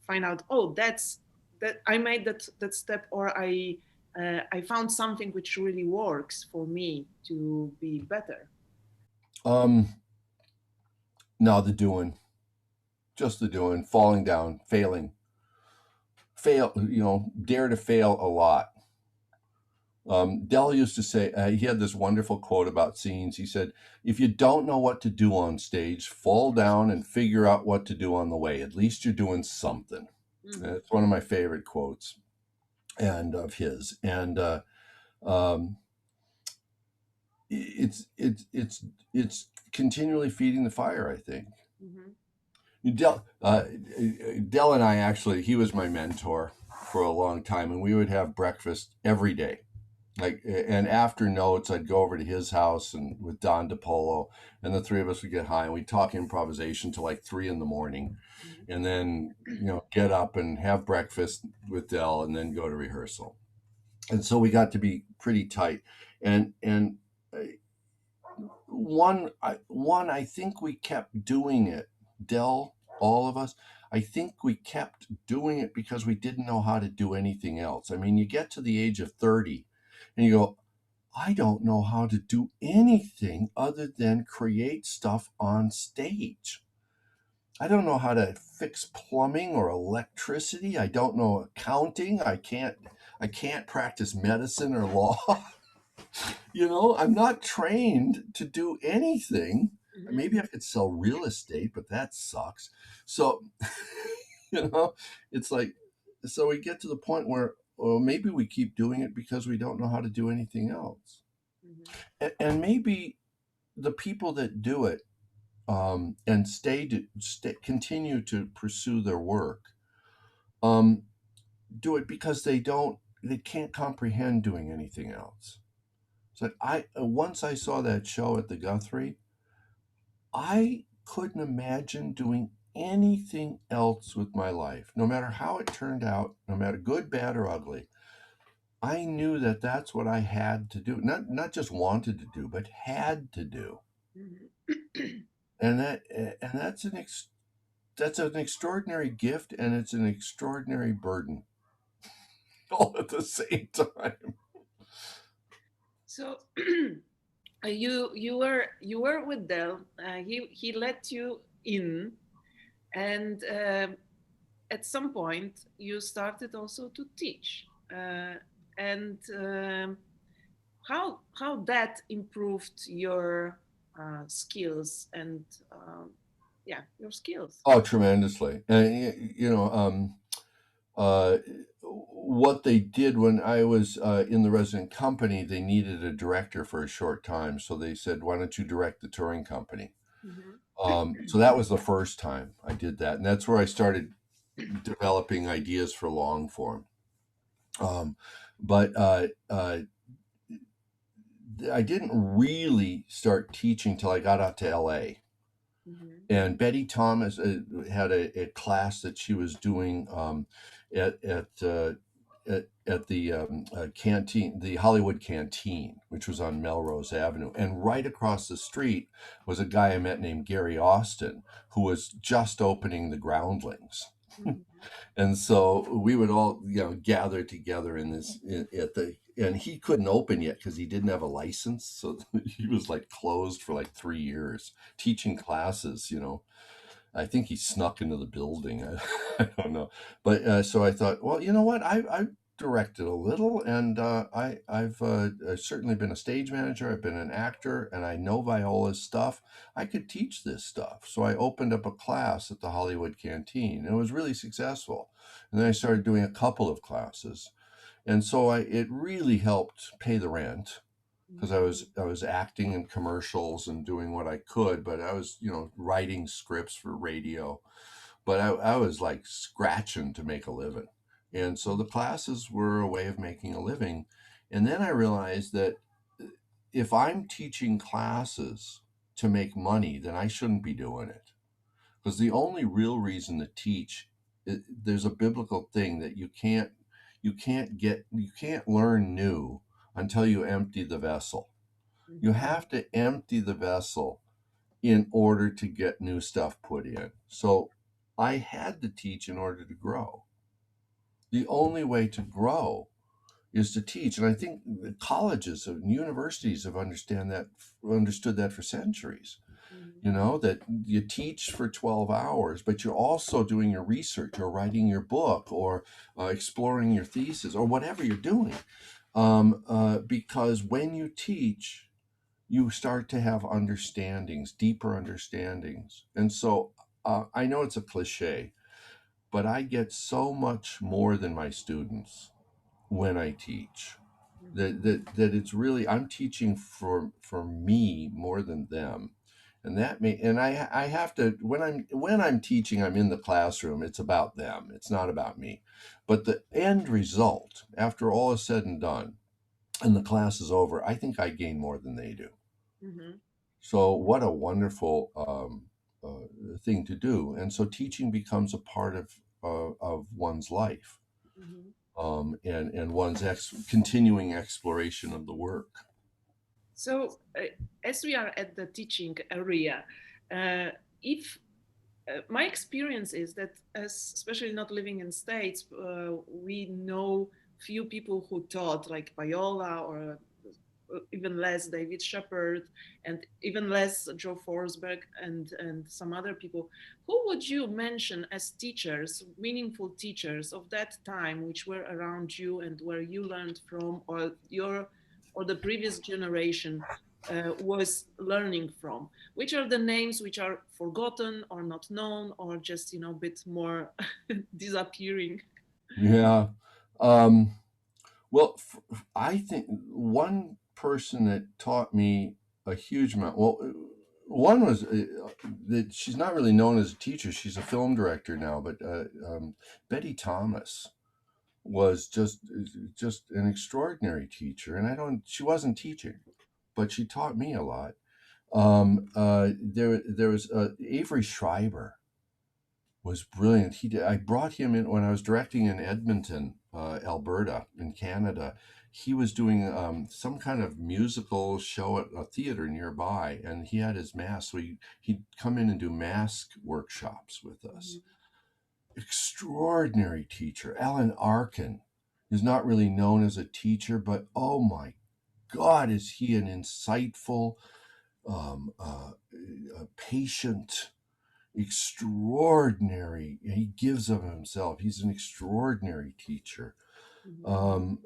find out, oh, that I made that step, or I found something which really works for me to be better? Um, no, the doing, just the doing, falling down, failing, fail. Dare to fail a lot. Dell used to say, he had this wonderful quote about scenes. He said, if you don't know what to do on stage, fall down and figure out what to do on the way. At least you're doing something. Mm-hmm. It's one of my favorite quotes and of his. And um, it's continually feeding the fire, I think. Mm-hmm. Dell and I actually, he was my mentor for a long time, and we would have breakfast every day. And after notes, I'd go over to his house and with Don DePolo, and the three of us would get high and we'd talk improvisation till like 3 a.m, and then get up and have breakfast with Dell, and then go to rehearsal. And so we got to be pretty tight. And I think we kept doing it, Dell, all of us. I think we kept doing it because we didn't know how to do anything else. I mean, you get to the age of 30 and you go, I don't know how to do anything other than create stuff on stage. I don't know how to fix plumbing or electricity. I don't know accounting. I can't practice medicine or law. I'm not trained to do anything. Mm-hmm. Maybe I could sell real estate, but that sucks. So, you know, it's like, so we get to the point where, well, maybe we keep doing it because we don't know how to do anything else. Mm-hmm. And maybe the people that do it and continue to pursue their work um, do it because they can't comprehend doing anything else. It's like once I saw that show at the Guthrie, I couldn't imagine doing anything else with my life, no matter how it turned out, no matter good, bad, or ugly. I knew that that's what I had to do, not just wanted to do, but had to do, Mm-hmm. and that's an extraordinary gift, and it's an extraordinary burden, all at the same time. So you were with Dell. He let you in, and at some point you started also to teach. And how that improved your skills and yeah, your skills. Oh, tremendously. And uh, what they did when I was in the resident company, they needed a director for a short time, so they said, "Why don't you direct the touring company?" Mm-hmm. So that was the first time I did that, and that's where I started developing ideas for long form. But I didn't really start teaching till I got out to LA. Mm-hmm. And Betty Thomas had a class that she was doing at the canteen, the Hollywood Canteen, which was on Melrose Avenue. And right across the street was a guy I met named Gary Austin, who was just opening the Groundlings. Mhm. And so we would all, gather together in this at the, and he couldn't open yet because he didn't have a license. So he was like closed for like 3 years teaching classes. I think he snuck into the building. I don't know. But so I thought, well, you know what? I directed a little, and I've certainly been a stage manager. I've been an actor, and I know Viola's stuff. I could teach this stuff. So I opened up a class at the Hollywood Canteen, and it was really successful. And then I started doing a couple of classes, and so it really helped pay the rent because I was acting in commercials and doing what I could, but I was writing scripts for radio, but I was like scratching to make a living, and so the classes were a way of making a living, and then I realized that if I'm teaching classes to make money, then I shouldn't be doing it because the only real reason to teach, there's a biblical thing that you can't learn new until you empty the vessel. You Mhm. have to empty the vessel in order to get new stuff put in. So I had to teach in order to grow. The only way to grow is to teach. And I think the colleges and universities have understood that for centuries. Mhm. That you teach for 12 hours, but you're also doing your research or writing your book or exploring your thesis or whatever you're doing. Because when you teach, you start to have understandings, deeper understandings. And so I know it's a cliche, but I get so much more than my students when I teach. That, Mhm. that it's really, I'm teaching for me more than them. And I have to, when I'm teaching, I'm in the classroom, it's about them. It's not about me. But the end result, after all is said and done, and the class is over, I think I gain more than they do. Mhm. So what a wonderful thing to do. And so teaching becomes a part of one's life, Mhm. and one's continuing exploration of the work. So, as we are at the teaching area, uh, if my experience is that, as especially not living in states, we know few people who taught, like Viola, or even less David Shepard, and even less Joe Forsberg, and some other people. Who would you mention as teachers, meaningful teachers of that time, which were around you and where you learned from, or the previous generation was learning from? Which are the names which are forgotten or not known, or just a bit more disappearing? Yeah. Um, well, I think one person that taught me a huge amount. Well, one was that she's not really known as a teacher. She's a film director now, but Betty Thomas was just an extraordinary teacher. And she wasn't teaching, but she taught me a lot. There was Avery Schreiber was brilliant. I brought him in when I was directing in Edmonton, Alberta, in Canada. He was doing some kind of musical show at a theater nearby, and he had his mask. So he'd come in and do mask workshops with us. Mhm. Extraordinary teacher. Alan Arkin is not really known as a teacher, but oh my God, is he an insightful, patient, extraordinary. He gives of himself. He's an extraordinary teacher. Mhm.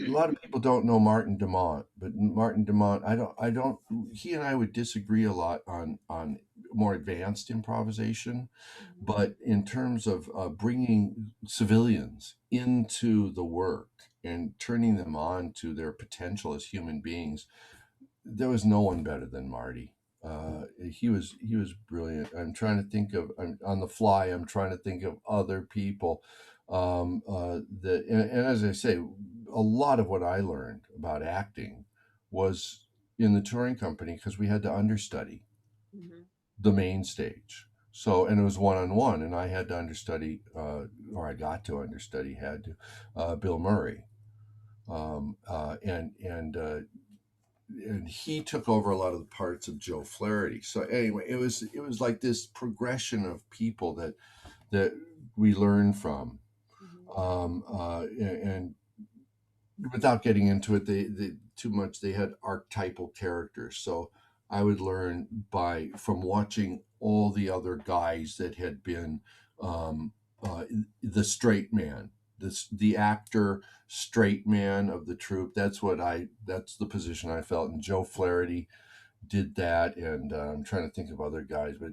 A lot of people don't know Martin Dumont, but Martin Dumont, I don't. He and I would disagree a lot on more advanced improvisation, Mhm. but in terms of bringing civilians into the work and turning them on to their potential as human beings, there was no one better than Marty. He was brilliant. On the fly. I'm trying to think of other people that, and as I say, a lot of what I learned about acting was in the touring company because we had to understudy Mhm. the main stage. So, and it was one on one, and I had to understudy, or I got to understudy, had to, Bill Murray, and he took over a lot of the parts of Joe Flaherty. So anyway, it was like this progression of people that we learn from. Mhm. And without getting into it, they too much. They had archetypal characters, so I would learn from watching all the other guys that had been um, uh, the straight man, the actor straight man of the troupe. That's the position I felt. And Joe Flaherty did that, and I'm trying to think of other guys, but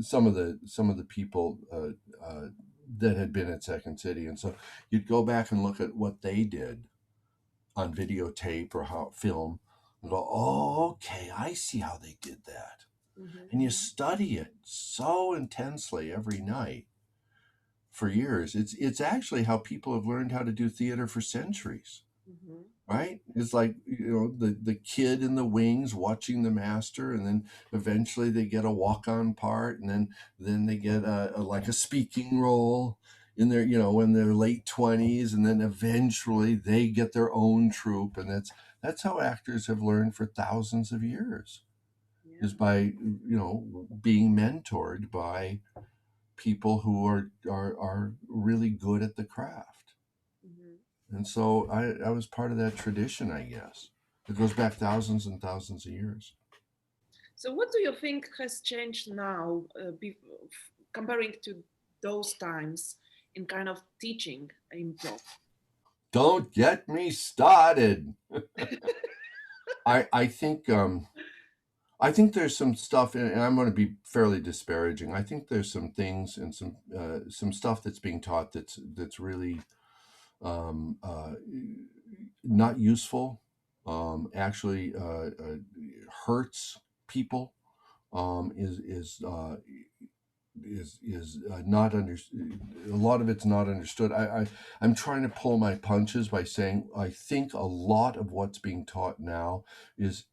some of the people that had been at Second City, and so you'd go back and look at what they did on videotape or how film, and go, oh, okay, I see how they did that, Mhm. and you study it so intensely every night for years. It's actually how people have learned how to do theater for centuries. Mhm. Right? It's like, the kid in the wings watching the master, and then eventually they get a walk-on part, and then they get like a speaking role in their, in their late 20s, and then eventually they get their own troupe, and that's how actors have learned for thousands of years, is Yeah. by, being mentored by people who are really good at the craft. Mhm. And so I was part of that tradition, I guess. It goes back thousands and thousands of years. So, what do you think has changed now, comparing to those times in kind of teaching improv? Don't get me started. I think I think there's some stuff, and I'm going to be fairly disparaging. I think there's some things and some stuff that's being taught that's really um, uh, not useful. Actually, hurts people. Is not under A lot of it's not understood. I'm trying to pull my punches by saying I think a lot of what's being taught now is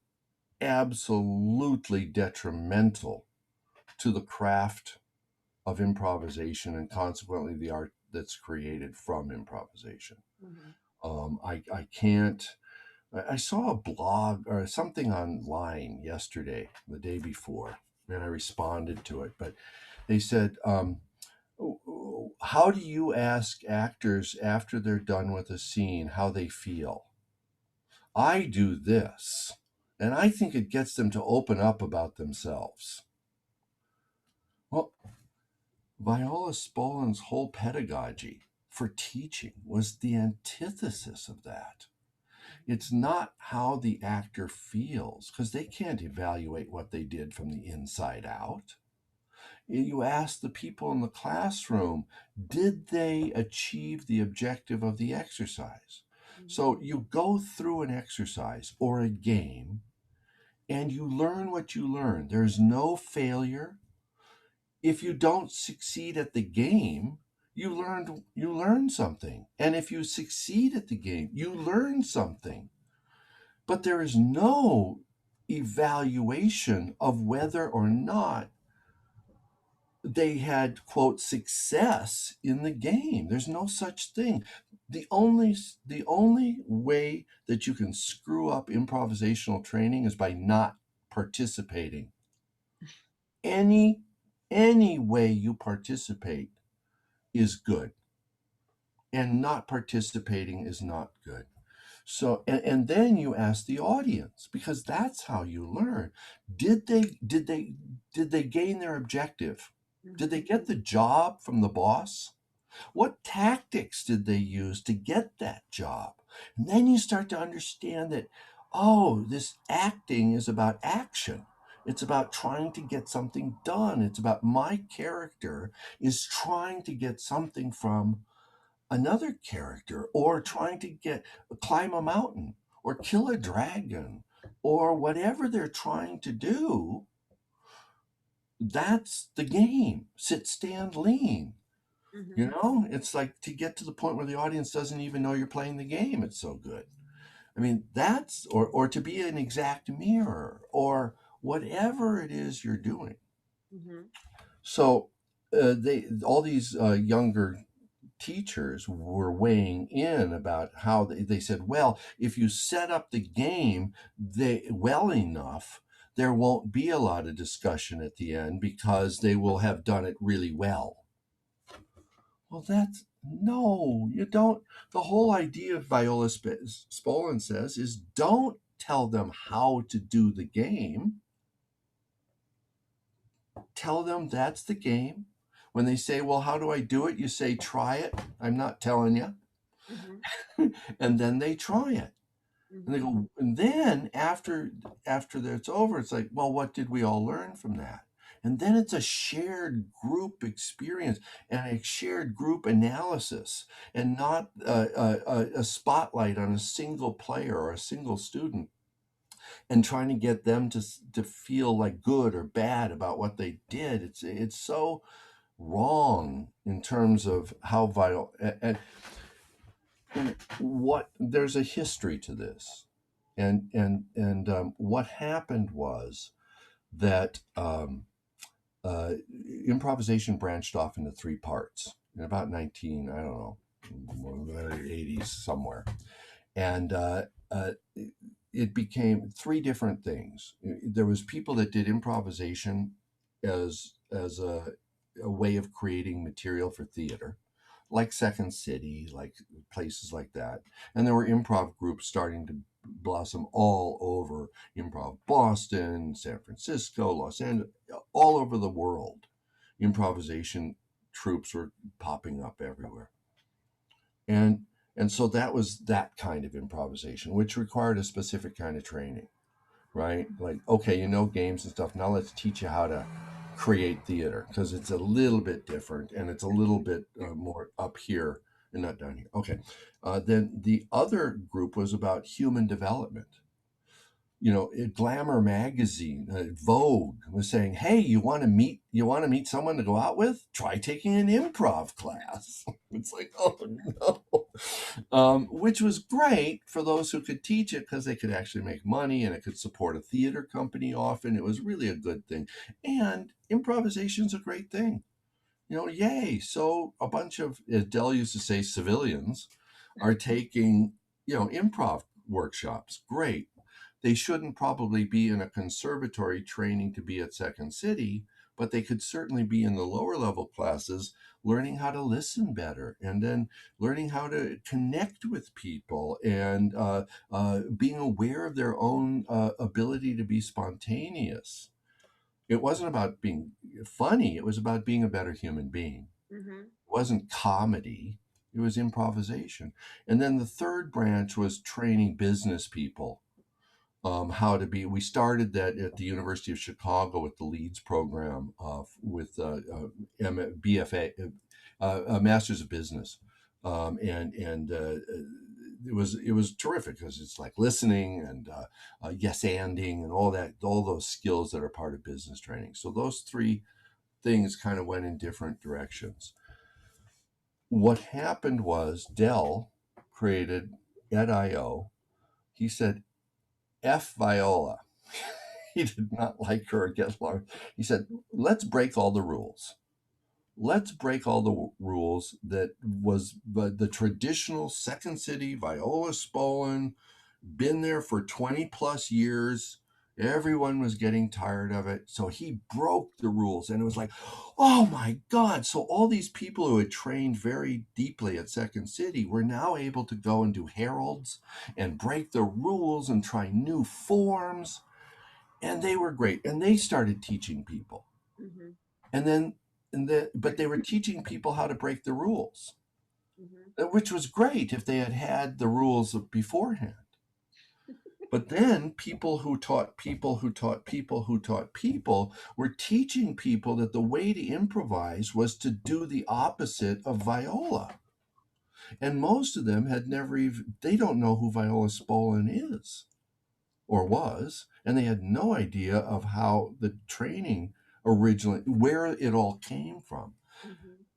absolutely detrimental to the craft of improvisation, and consequently the art that's created from improvisation. Mhm. I can't. I saw a blog or something online yesterday, the day before, and I responded to it. But they said, how do you ask actors after they're done with a scene how they feel? I do this, and I think it gets them to open up about themselves. Well, Viola Spolin's whole pedagogy for teaching was the antithesis of that. It's not how the actor feels, because they can't evaluate what they did from the inside out. You ask the people in the classroom, did they achieve the objective of the exercise? Mhm. So you go through an exercise or a game and you learn what you learn. There's no failure. If you don't succeed at the game, you learn something. And if you succeed at the game, you learn something. But there is no evaluation of whether or not they had, quote, success in the game. There's no such thing. The only way that you can screw up improvisational training is by not participating. Any way you participate is good, and not participating is not good. So, and then you ask the audience, because that's how you learn. Did they gain their objective? Did they Mhm. get the job from the boss? What tactics did they use to get that job? And then you start to understand that, oh, this acting is about action. It's about trying to get something done. It's about my character is trying to get something from another character, or trying to climb a mountain or kill a dragon or whatever they're trying to do. That's the game. Sit, stand, lean. Mhm. It's like to get to the point where the audience doesn't even know you're playing the game. It's so good. I mean, that's, or to be an exact mirror, or whatever it is you're doing. Mhm. So they all these younger teachers were weighing in about how they said, well, if you set up the game well enough, there won't be a lot of discussion at the end because they will have done it really well. Well, no, you don't. The whole idea of Viola Spolin says is don't tell them how to do the game. Tell them that's the game. When they say, well, how do I do it? You say, try it. I'm not telling you. Mm-hmm. And then they try it. And they Mm-hmm. go, and then after it's over, it's like, well, what did we all learn from that? And then it's a shared group experience and a shared group analysis, and not a spotlight on a single player or a single student, and trying to get them to feel like good or bad about what they did. It's so wrong in terms of how vital, and what there's a history to this, and what happened was that improvisation branched off into three parts in about 19, I don't know, 80s somewhere, and it became three different things. There was people that did improvisation as a way of creating material for theater, like Second City, like places like that. And there were improv groups starting to blossom all over: Improv Boston, San Francisco, Los Angeles, all over the world. Improvisation troops were popping up everywhere. And and so that was that kind of improvisation, which required a specific kind of training, right? Like, okay, games and stuff. Now let's teach you how to create theater, because it's a little bit different and it's a little bit more up here and not down here. Okay. Then the other group was about human development. Glamour magazine, Vogue was saying, "Hey, you want to meet someone to go out with? Try taking an improv class." It's like, oh no, which was great for those who could teach it, because they could actually make money and it could support a theater company. Often it was really a good thing, and improvisation's a great thing. Yay! So a bunch of, as Dell used to say, civilians are taking improv workshops. Great. They shouldn't probably be in a conservatory training to be at Second City, but they could certainly be in the lower level classes, learning how to listen better, and then learning how to connect with people, and being aware of their own ability to be spontaneous. It wasn't about being funny, it was about being a better human being. Mm-hmm. It wasn't comedy, it was improvisation. And then the third branch was training business people how to be. We started that at the University of Chicago with the Leeds program, with BFA, a Master's of Business, and it was terrific, because it's like listening and yes anding and all those skills that are part of business training. So those three things kind of went in different directions. What happened was Dell created at IO. He said, F Viola. He did not like her or get along. He said, let's break all the rules. Let's break all the rules that was the traditional Second City, Viola Spolin, been there for 20 plus years. Everyone was getting tired of it. So he broke the rules, and it was like, oh my God. So all these people who had trained very deeply at Second City were now able to go and do heralds and break the rules and try new forms. And they were great. And they started teaching people. Mm-hmm. And then, but they were teaching people how to break the rules, Mm-hmm. which was great if they had had the rules beforehand. But then people who taught people who taught people who taught people were teaching people that the way to improvise was to do the opposite of Viola. And most of them had never even, they don't know who Viola Spolin is or was, and they had no idea of how the training originally, where it all came from.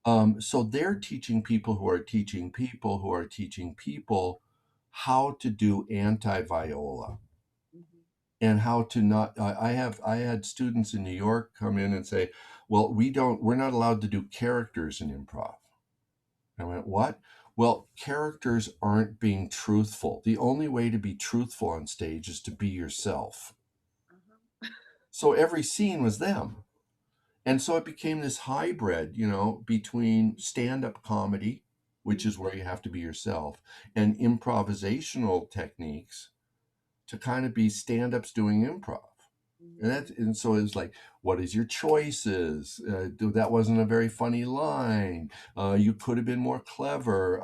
Mm-hmm. So they're teaching people who are teaching people who are teaching people how to do anti-Viola, Mm-hmm. and how to not. I had students in New York come in and say, "Well, we're not allowed to do characters in improv." I went, "What?" Well, characters aren't being truthful. The only way to be truthful on stage is to be yourself. Uh-huh. So every scene was them. And so it became this hybrid, between stand-up comedy, which Mhm. is where you have to be yourself, and improvisational techniques to kind of be stand-ups doing improv. Mhm. And so it's like, what is your choices? That wasn't a very funny line. You could have been more clever.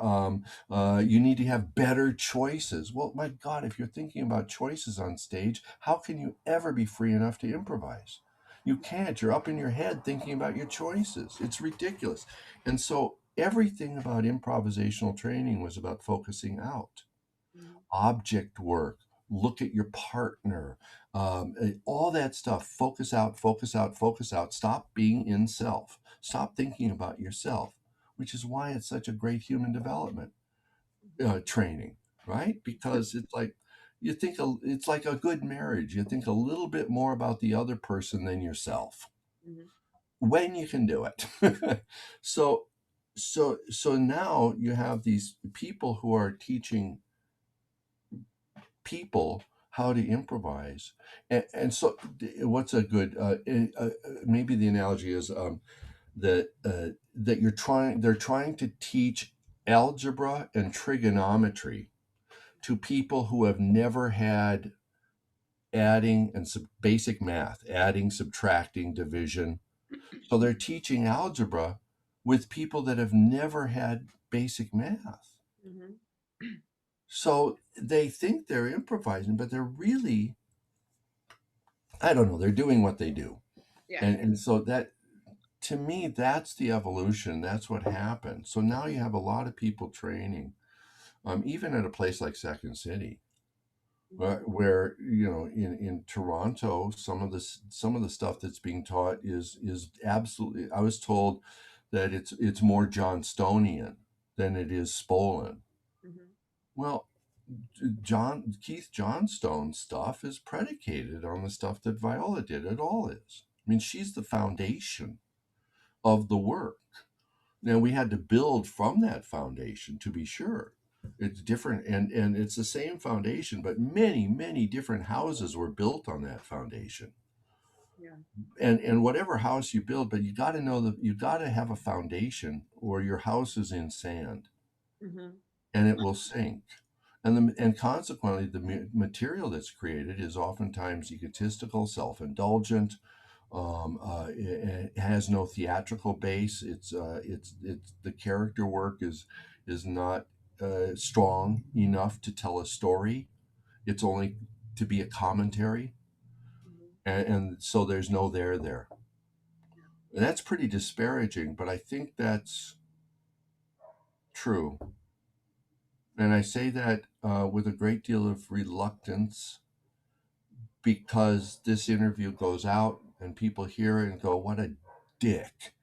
You need to have better choices. Well, my God, if you're thinking about choices on stage, how can you ever be free enough to improvise? You can't. You're up in your head thinking about your choices. It's ridiculous. And so everything about improvisational training was about focusing out, Mhm. object work, look at your partner, all that stuff. Focus out, focus out, focus out. Stop being in self. Stop thinking about yourself, which is why it's such a great human development training, right? Because it's like it's like a good marriage. You think a little bit more about the other person than yourself Mhm. when you can do it. so so now you have these people who are teaching people how to improvise. And so what's a good maybe the analogy is that they're trying to teach algebra and trigonometry to people who have never had adding and basic math, adding, subtracting, division. So they're teaching algebra with people that have never had basic math. Mhm. So they think they're improvising, but they're really, I don't know, they're doing what they do. Yeah. And so that, to me, that's the evolution. That's what happened. So now you have a lot of people training, even at a place like Second City, Mhm. where in Toronto, some of the stuff that's being taught is absolutely. I was told that it's more Johnstonian than it is Spolin. Mhm. Well, Keith Johnstone's stuff is predicated on the stuff that Viola did. It all is. I mean, she's the foundation of the work. Now we had to build from that foundation, to be sure. It's different, and it's the same foundation, but many different houses were built on that foundation. Yeah. And whatever house you build, but you got to know that you got to have a foundation, or your house is in sand Mhm. and it will sink. And consequently, the material that's created is oftentimes egotistical, self-indulgent. It has no theatrical base. It's the character work is not strong enough to tell a story. It's only to be a commentary, Mhm. and so there's no there. Yeah. And that's pretty disparaging, but I think that's true. And I say that with a great deal of reluctance, because this interview goes out and people hear it and go, "What a dick."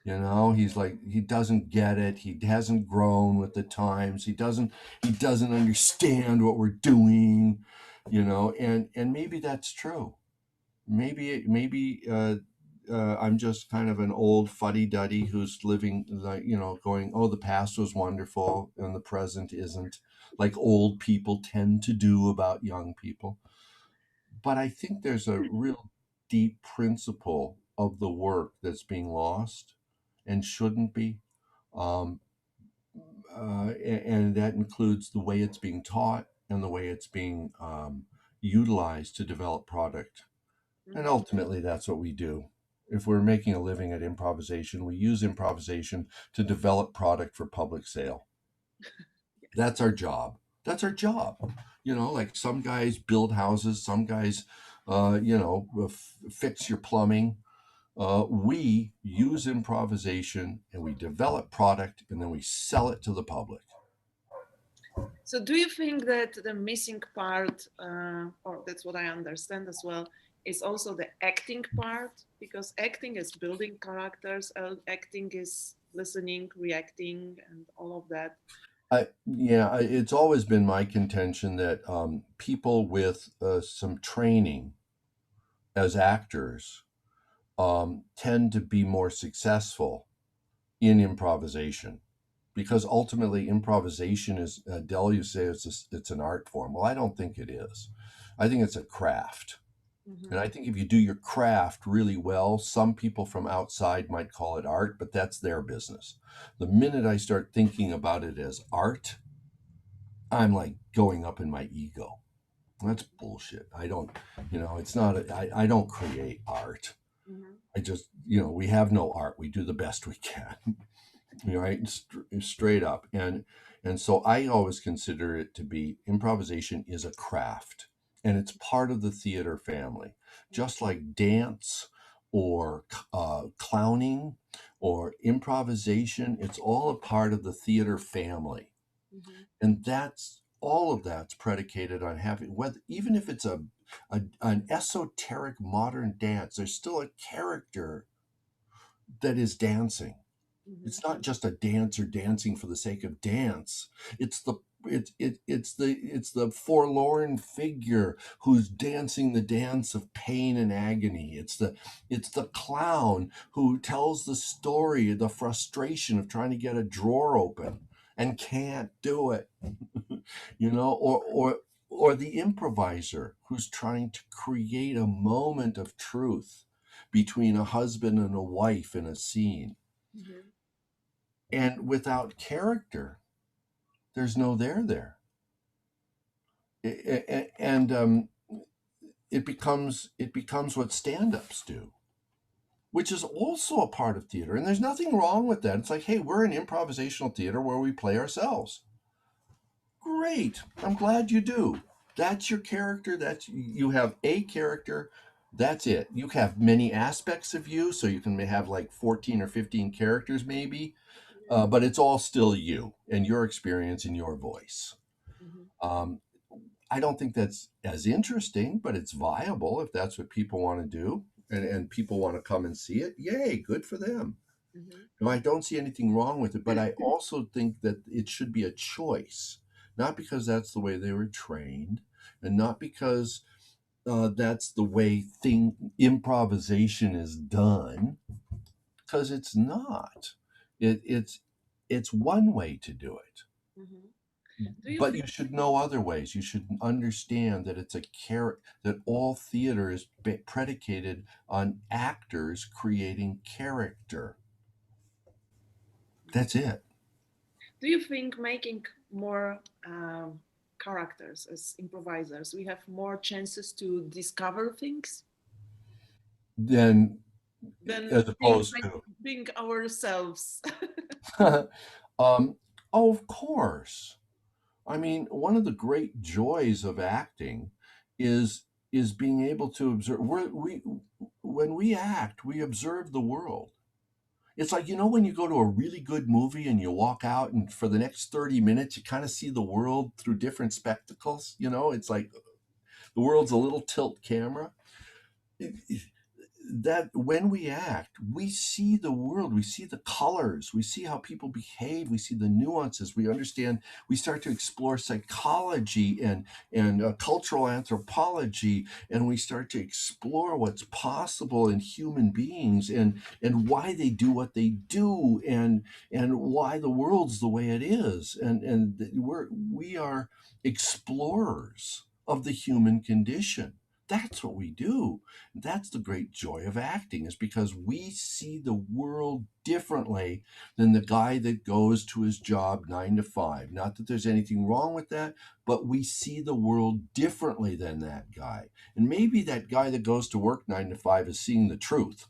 He's like, he doesn't get it. He hasn't grown with the times. He doesn't understand what we're doing, and maybe that's true. Maybe I'm just kind of an old fuddy-duddy who's living, like, going, oh, the past was wonderful and the present isn't, like old people tend to do about young people. But I think there's a real deep principle of the work that's being lost and shouldn't be. Um, and that includes the way it's being taught and the way it's being utilized to develop product. And Mhm. ultimately, that's what we do. If we're making a living at improvisation, we use improvisation to develop product for public sale. Yes. That's our job. That's our job. Like some guys build houses, some guys, fix your plumbing. We use improvisation and we develop product and then we sell it to the public. So, do you think that the missing part, or that's what I understand as well, is also the acting part? Because acting is building characters, acting is listening, reacting, and all of that. It's always been my contention that people with some training as actors tend to be more successful in improvisation, because ultimately improvisation is, Dell, you say it's an art form. Well, I don't think it is. I think it's a craft. And Mm-hmm. I think if you do your craft really well, some people from outside might call it art, but that's their business. The minute I start thinking about it as art, I'm like going up in my ego. That's bullshit. I don't, it's not, I don't create art. Mm-hmm. I just, we have no art. We do the best we can, right? Straight up. And so I always consider it to be improvisation is a craft and it's part of the theater family, just like dance or clowning or improvisation. It's all a part of the theater family. Mm-hmm. And that's all of that's predicated on having whether even if it's an esoteric modern dance, there's still a character that is dancing. Mm-hmm. It's not just a dancer dancing for the sake of dance. It's the it's the forlorn figure who's dancing the dance of pain and agony. It's the clown who tells the story of the frustration of trying to get a drawer open and can't do it. Or the improviser who's trying to create a moment of truth between a husband and a wife in a scene. Mm-hmm. And without character, there's no there. And it becomes what stand-ups do, which is also a part of theater. And there's nothing wrong with that. It's like, hey, we're an improvisational theater where we play ourselves. Great. I'm glad you do. That's your character. That's you have a character. That's it. You have many aspects of you, so you can have like 14 or 15 characters maybe, but it's all still you and your experience and your voice. Mm-hmm. Um, I don't think that's as interesting, but it's viable if that's what people want to do and people want to come and see it. Yay, good for them. Mm-hmm. No, I don't see anything wrong with it, but I also think that it should be a choice, not because that's the way they were trained, and not because that's the way improvisation is done, because it's not. It's one way to do it, Mm-hmm. Do you but think? you should know other ways. You should understand that it's a that all theater is predicated on actors creating character. That's it. Do you think making more characters as improvisers, we have more chances to discover things Then than as opposed to being ourselves? um, oh, of course. I mean, one of the great joys of acting is being able to observe. We when we act, we observe the world. It's like, when you go to a really good movie and you walk out and for the next 30 minutes you kind of see the world through different spectacles. It's like the world's a little tilt camera. That when we act, we see the world, we see the colors, we see how people behave, we see the nuances, we understand, we start to explore psychology and cultural anthropology, and we start to explore what's possible in human beings and why they do what they do and why the world's the way it is, and we are explorers of the human condition. That's what we do. That's the great joy of acting, is because we see the world differently than the guy that goes to his job 9 to 5. Not that there's anything wrong with that, but we see the world differently than that guy. And maybe that guy that goes to work 9 to 5 is seeing the truth.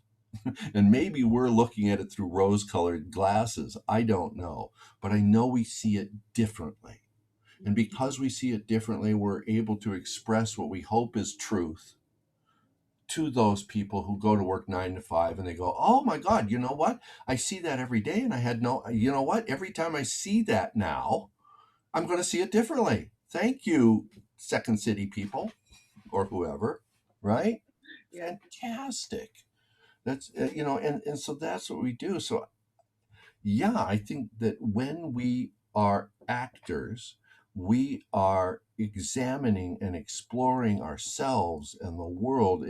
And maybe we're looking at it through rose colored glasses. I don't know. But I know we see it differently. And because we see it differently, we're able to express what we hope is truth to those people who go to work 9 to 5 and they go, oh my God, you know what? I see that every day. And I had no, you know what? Every time I see that now, I'm going to see it differently. Thank you, Second City people or whoever, right? Yeah. Fantastic. That's, and so that's what we do. So yeah, I think that when we are actors, we are examining and exploring ourselves and the world.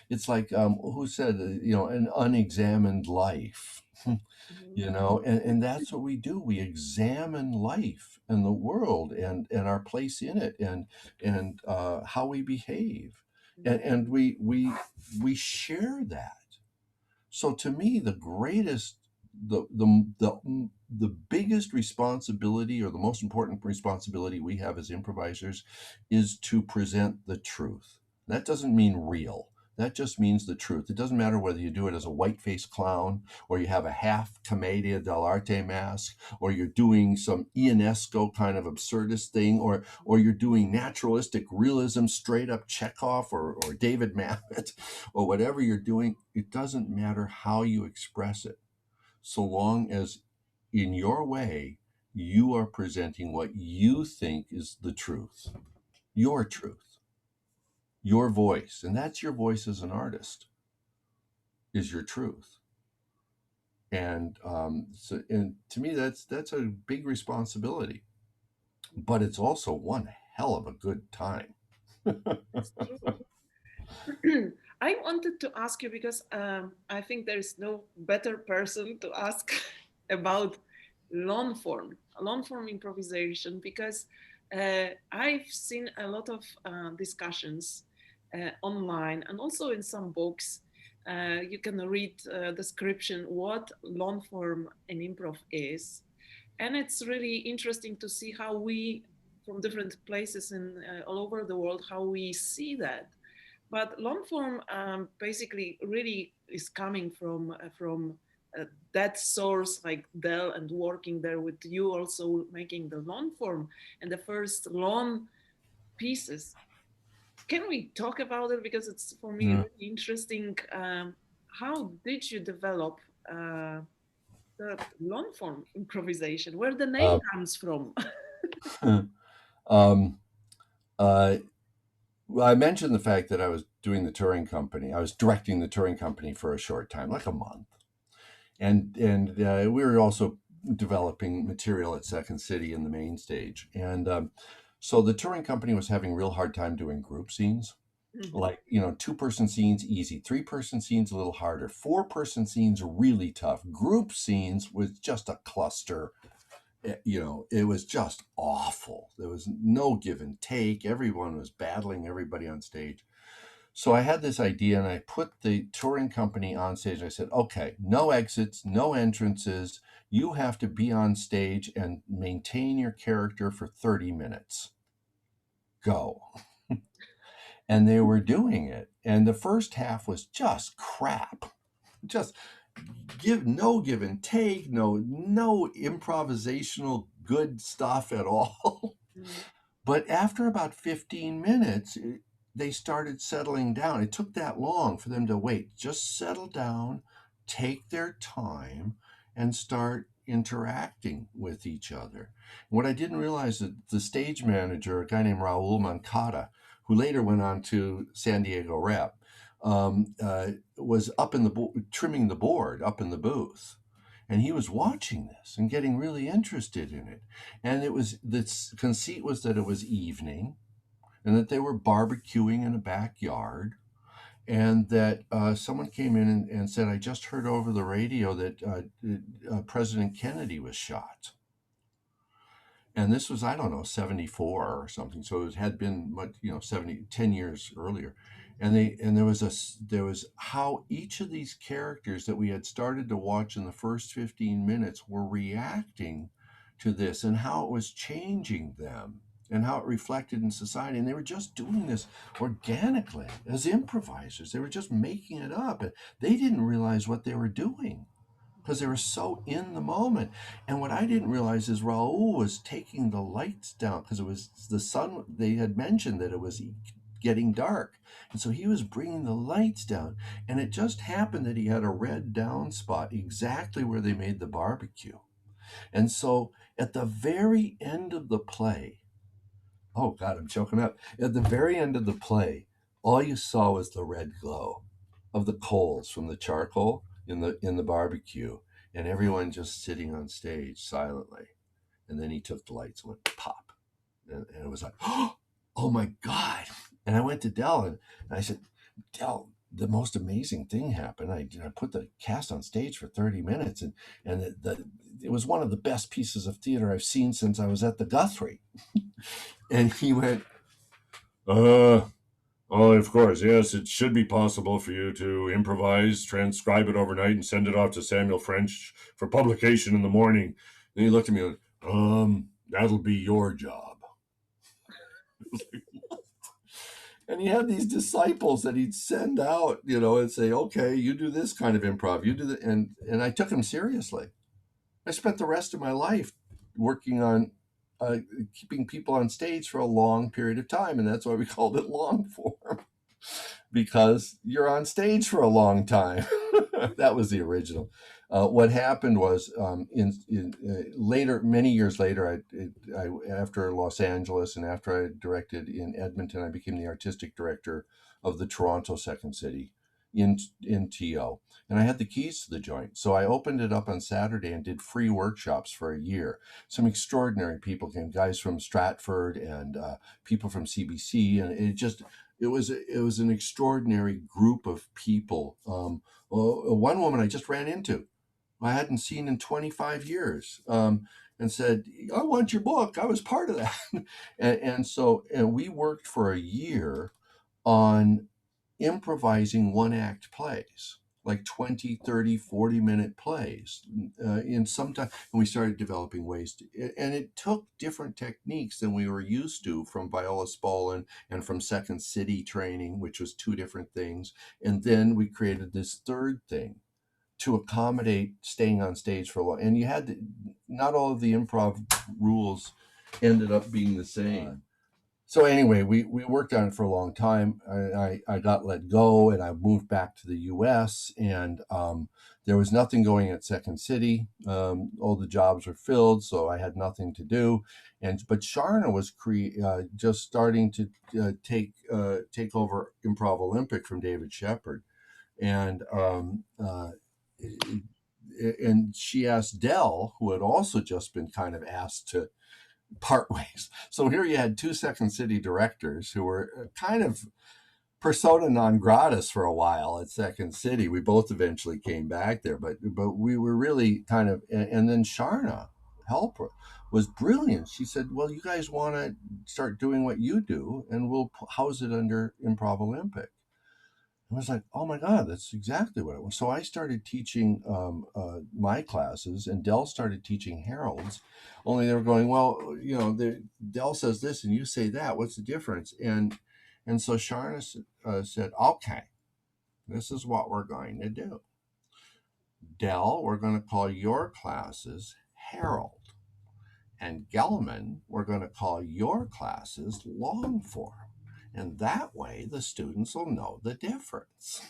It's like who said an unexamined life. Mhm. And that's what we do. We examine life and the world and our place in it and how we behave. and we share that. So to me, the greatest, the biggest responsibility, or the most important responsibility we have as improvisers, is to present the truth. That doesn't mean real. That just means the truth. It doesn't matter whether you do it as a white-faced clown, or you have a half commedia dell'arte mask, or you're doing some Ionesco kind of absurdist thing, or you're doing naturalistic realism, straight up Chekhov or David Mamet, or whatever you're doing. It doesn't matter how you express it, so long as in your way you are presenting what you think is the truth, your voice, and that's your voice as an artist, is your truth. And to me, that's a big responsibility, but it's also one hell of a good time. It's true. I wanted to ask you because I think there is no better person to ask about long form improvisation, because I've seen a lot of discussions online and also in some books. You can read description what long form and improv is, and it's really interesting to see how we from different places in all over the world how we see that. But long form basically really is coming from that source, like Dell, and working there with you, also making the long form and the first long pieces. Can we talk about it, because it's for me Yeah. really interesting? How did you develop the long form improvisation? Where the name Uh, comes from? um, uh, well, I mentioned the fact that I was doing the touring company. I was directing the touring company for a short time, like a month, and we were also developing material at Second City in the main stage, and so the touring company was having a real hard time doing group scenes. Mhm. Like, 2-person scenes easy, 3-person scenes a little harder, 4-person scenes really tough. Group scenes was just a cluster. It was just awful. There was no give and take. Everyone was battling everybody on stage. So I had this idea, and I put the touring company on stage. I said, okay, no exits, no entrances. You have to be on stage and maintain your character for 30 minutes. Go. And they were doing it. And the first half was just crap. Just give and take, no improvisational good stuff at all. Mhm. But after about 15 minutes, they started settling down. It took that long for them to wait, just settle down, take their time, and start interacting with each other. What I didn't realize is that the stage manager, a guy named Raul Mancata, who later went on to San Diego Rep, was up in trimming the board up in the booth, and he was watching this and getting really interested in it. And the conceit was that it was evening, and that they were barbecuing in a backyard, and that someone came in and said, "I just heard over the radio that President Kennedy was shot." And this was, I don't know, 74 or something. So it had been 10 years earlier. And there was how each of these characters that we had started to watch in the first 15 minutes were reacting to this, and how it was changing them, and how it reflected in society. And they were just doing this organically as improvisers. They were just making it up, and they didn't realize what they were doing because they were so in the moment. And what I didn't realize is Raul was taking the lights down, because it was the sun. They had mentioned that it was getting dark. And so he was bringing the lights down. And it just happened that he had a red down spot exactly where they made the barbecue. And so at the very end of the play, oh God, I'm choking up. At the very end of the play, all you saw was the red glow of the coals from the charcoal in the barbecue, and everyone just sitting on stage silently. And then he took the lights and went pop, and it was like, oh my God! And I went to Dell, and I said, Dell, the most amazing thing happened. I put the cast on stage for 30 minutes, and it was one of the best pieces of theater I've seen since I was at the Guthrie. And he went, uh, Oh, of course, yes. It should be possible for you to improvise, transcribe it overnight, and send it off to Samuel French for publication in the morning. And he looked at me and that'll be your job. And he had these disciples that he'd send out, and say, okay, you do this kind of improv, you do that. And I took him seriously. I spent the rest of my life working on keeping people on stage for a long period of time. And that's why we called it long form, because you're on stage for a long time. That was the original. What happened was, later, many years later, after Los Angeles and after I directed in Edmonton, I became the artistic director of the Toronto Second City in TO, and I had the keys to the joint. So I opened it up on Saturday and did free workshops for a year. Some extraordinary people came, guys from Stratford and people from CBC, and it was an extraordinary group of people. One woman I just ran into, I hadn't seen in 25 years, and said, "I want your book. I was part of that." and we worked for a year on improvising one act plays, like 20, 30, 40-minute plays. In some time, and we started developing ways and it took different techniques than we were used to from Viola Spolin and from Second City training, which was two different things. And then we created this third thing to accommodate staying on stage for a long. And you had to, not all of the improv rules ended up being the same. So anyway, we worked on it for a long time. I got let go, and I moved back to the U.S. And there was nothing going at Second City. All the jobs were filled, so I had nothing to do. But Sharna was just starting to take over Improv Olympic from David Shepard, and and she asked Dell, who had also just been kind of asked to part ways. So here you had two Second City directors who were kind of persona non gratis for a while at Second City. We both eventually came back there, but we were really kind of. And then Sharna, helper, was brilliant. She said, "Well, you guys want to start doing what you do, and we'll house it under Improv Olympic." I was like, "Oh my God, that's exactly what it was." So I started teaching my classes, and Dell started teaching Harold's. Only they were going, "Well, Dell says this, and you say that. What's the difference?" And so Sharna said, "Okay, this is what we're going to do. Dell, we're going to call your classes Harold, and Gellman, we're going to call your classes long form. And that way, the students will know the difference."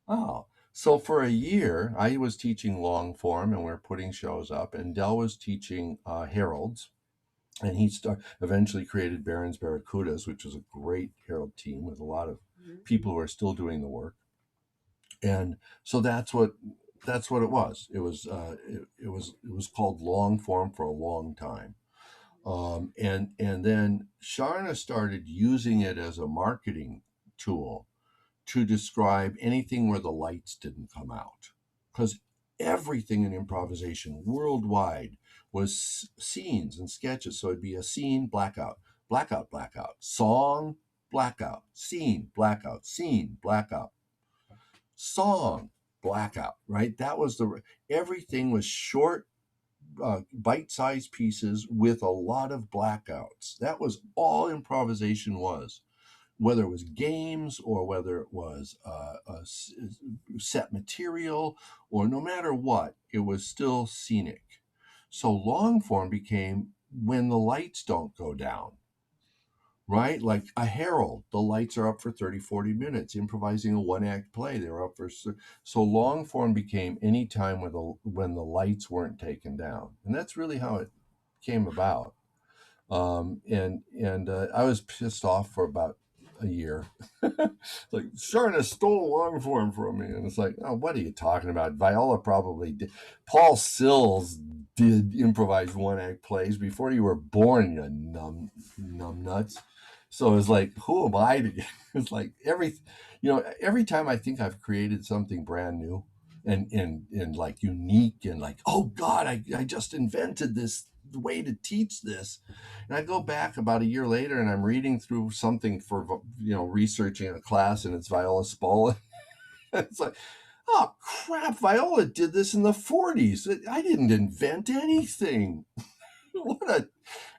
Oh, so for a year, I was teaching long form, and we are putting shows up, and Dell was teaching Heralds, and he eventually created Baron's Barracudas, which was a great Herald team with a lot of people who are still doing the work. And so that's what it was. It was called long form for a long time. And then Sharna started using it as a marketing tool to describe anything where the lights didn't come out. Because everything in improvisation worldwide was scenes and sketches. So it'd be a scene, blackout, blackout, blackout, song, blackout, scene, blackout, scene, blackout, song, blackout, right? That was everything was short, bite-sized pieces with a lot of blackouts. That was all improvisation was. Whether it was games or whether it was set material, or no matter what, it was still scenic. So long form became when the lights don't go down, right? Like a Herald, the lights are up for 30, 40 minutes. Improvising a one-act play, they're up for. So long form became any time when the lights weren't taken down. And that's really how it came about. I was pissed off for about a year. Like, Sharna stole long form from me. And it's like, oh, what are you talking about? Viola probably did. Paul Sills did improvise one act plays before you were born, you numb nuts. So it's like, who am I to? It's like every time I think I've created something brand new and like unique and like, oh God, I just invented this way to teach this. And I go back about a year later and I'm reading through something for, researching a class, and it's Viola Spolin. It's like, oh crap, Viola did this in the 40s. I didn't invent anything. What a,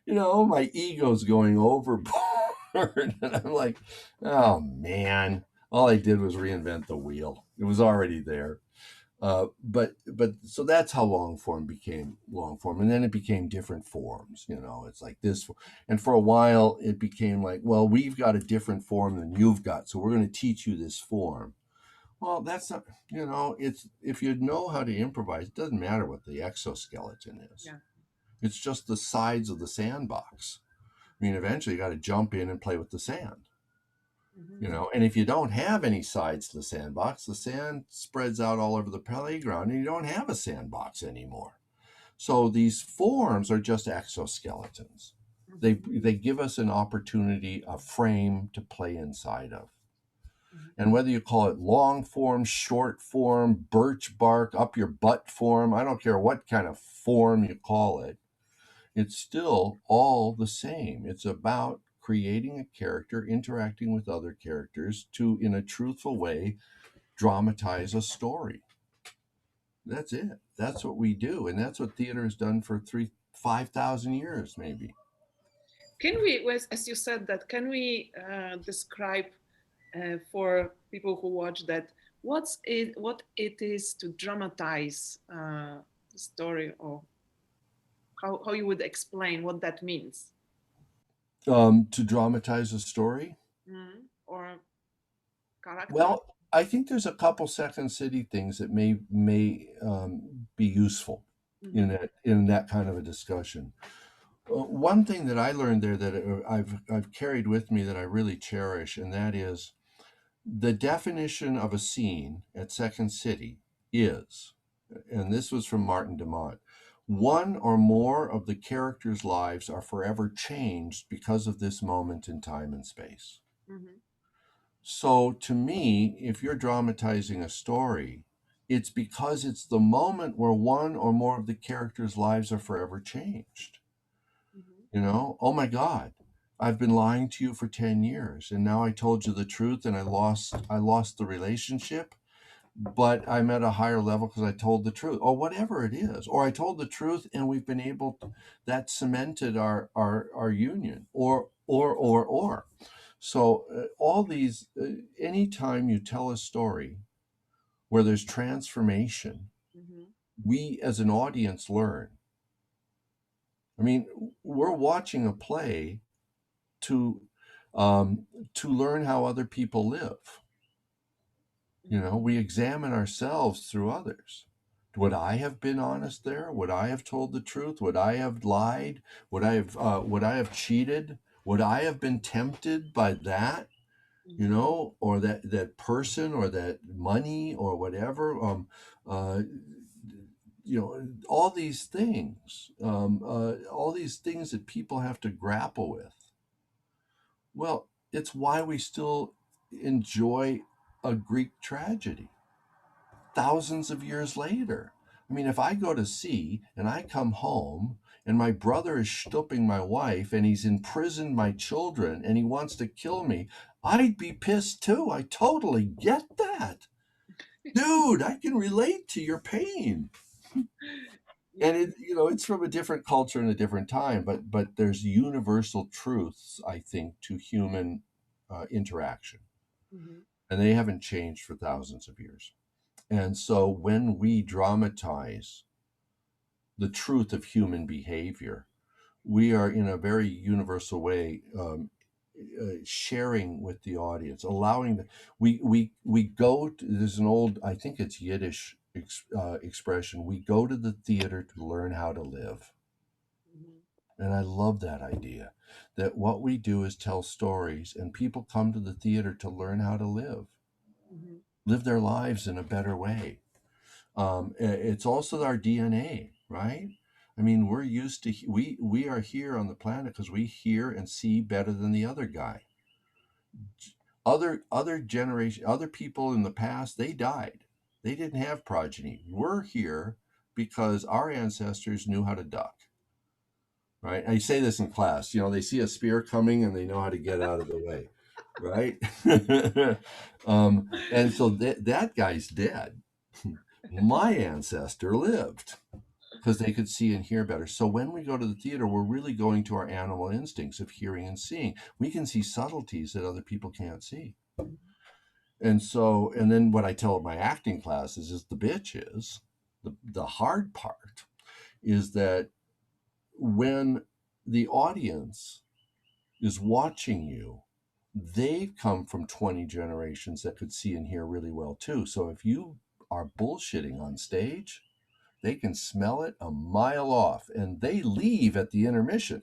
my ego's going overboard. And I'm like, oh man, all I did was reinvent the wheel. It was already there. But so that's how long form became long form, and then it became different forms. It's like this, and for a while it became like, well, we've got a different form than you've got, so we're going to teach you this form. Well, that's not, it's, if you know how to improvise, it doesn't matter what the exoskeleton is. Yeah. It's just the sides of the sandbox. I mean, eventually you got to jump in and play with the sand. And if you don't have any sides to the sandbox, the sand spreads out all over the playground and you don't have a sandbox anymore. So these forms are just exoskeletons. They give us an opportunity, a frame to play inside of. And whether you call it long form, short form, birch bark, up your butt form, I don't care what kind of form you call it, it's still all the same. It's about creating a character, interacting with other characters to, in a truthful way, dramatize a story. That's it. That's what we do. And that's what theater has done for 5,000 years, maybe. Can we, as you said that, can we describe for people who watch that, what it is to dramatize the story, or how you would explain what that means? To dramatize a story? Or character? Well, I think there's a couple Second City things that may be useful in that kind of a discussion. One thing that I learned there that I've carried with me that I really cherish, and that is the definition of a scene at Second City is, and this was from Martin DeMott, one or more of the characters' lives are forever changed because of this moment in time and space. So to me, if you're dramatizing a story, it's because it's the moment where one or more of the characters' lives are forever changed. Oh my God, I've been lying to you for 10 years and now I told you the truth and I lost the relationship, but I'm at a higher level because I told the truth, or whatever it is, or I told the truth and we've been able to, that cemented our union, or. So all these, anytime you tell a story where there's transformation, we as an audience learn. I mean, we're watching a play to learn how other people live. We examine ourselves through others. Would I have been honest there? Would I have told the truth? Would I have lied? Would I have cheated? Would I have been tempted by that? Or that person, or that money, or whatever. All these things that people have to grapple with. Well, it's why we still enjoy a Greek tragedy thousands of years later. I mean, if I go to sea and I come home and my brother is stooping my wife and he's imprisoned my children and he wants to kill me, I'd be pissed too. I totally get that. Dude, I can relate to your pain. And it's from a different culture and a different time, but there's universal truths, I think, to human interaction. And they haven't changed for thousands of years. And so when we dramatize the truth of human behavior, we are in a very universal way sharing with the audience, allowing we go to, there's an old, I think it's Yiddish expression, we go to the theater to learn how to live. And I love that idea, that what we do is tell stories and people come to the theater to learn how to live their lives in a better way. It's also our DNA, right? I mean, we're used to, we are here on the planet because we hear and see better than the other guy. Other generation, other people in the past, they died. They didn't have progeny. We're here because our ancestors knew how to duck. right? I say this in class. They see a spear coming and they know how to get out of the way, right? And so that guy's dead. My ancestor lived because they could see and hear better. So when we go to the theater, we're really going to our animal instincts of hearing and seeing. We can see subtleties that other people can't see. And then what I tell my acting classes is the hard part is that when the audience is watching you, they've come from 20 generations that could see and hear really well too. So if you are bullshitting on stage, they can smell it a mile off and they leave at the intermission.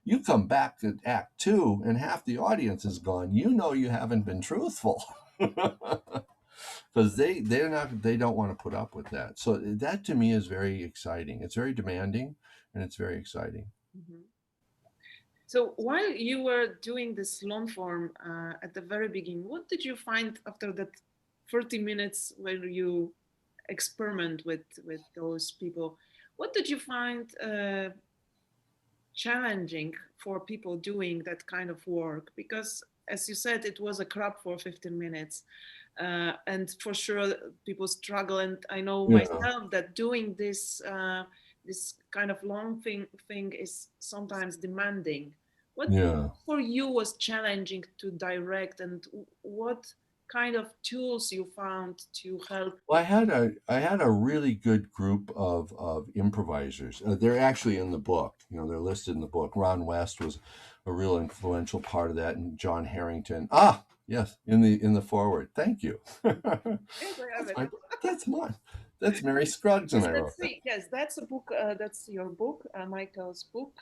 You come back to act 2 and half the audience is gone. You haven't been truthful. Because they don't want to put up with that. So that to me is very exciting. It's very demanding and it's very exciting. Mm-hmm. So while you were doing this long form at the very beginning, what did you find after that 30 minutes where you experiment with those people? What did you find challenging for people doing that kind of work? Because as you said, it was a crap for 15 minutes. And for sure people struggle. And I know myself that doing this this kind of long thing is sometimes demanding. What for you was challenging to direct, and what kind of tools you found to help? Well, I had a really good group of improvisers. They're actually in the book. They're listed in the book. Ron West was a real influential part of that, and John Harrington. Yes, in the forward. Thank you. Yes, I have it. That's mine. That's Mary Scruggs and I wrote that. Yes, that's a book. That's your book, Michael's book,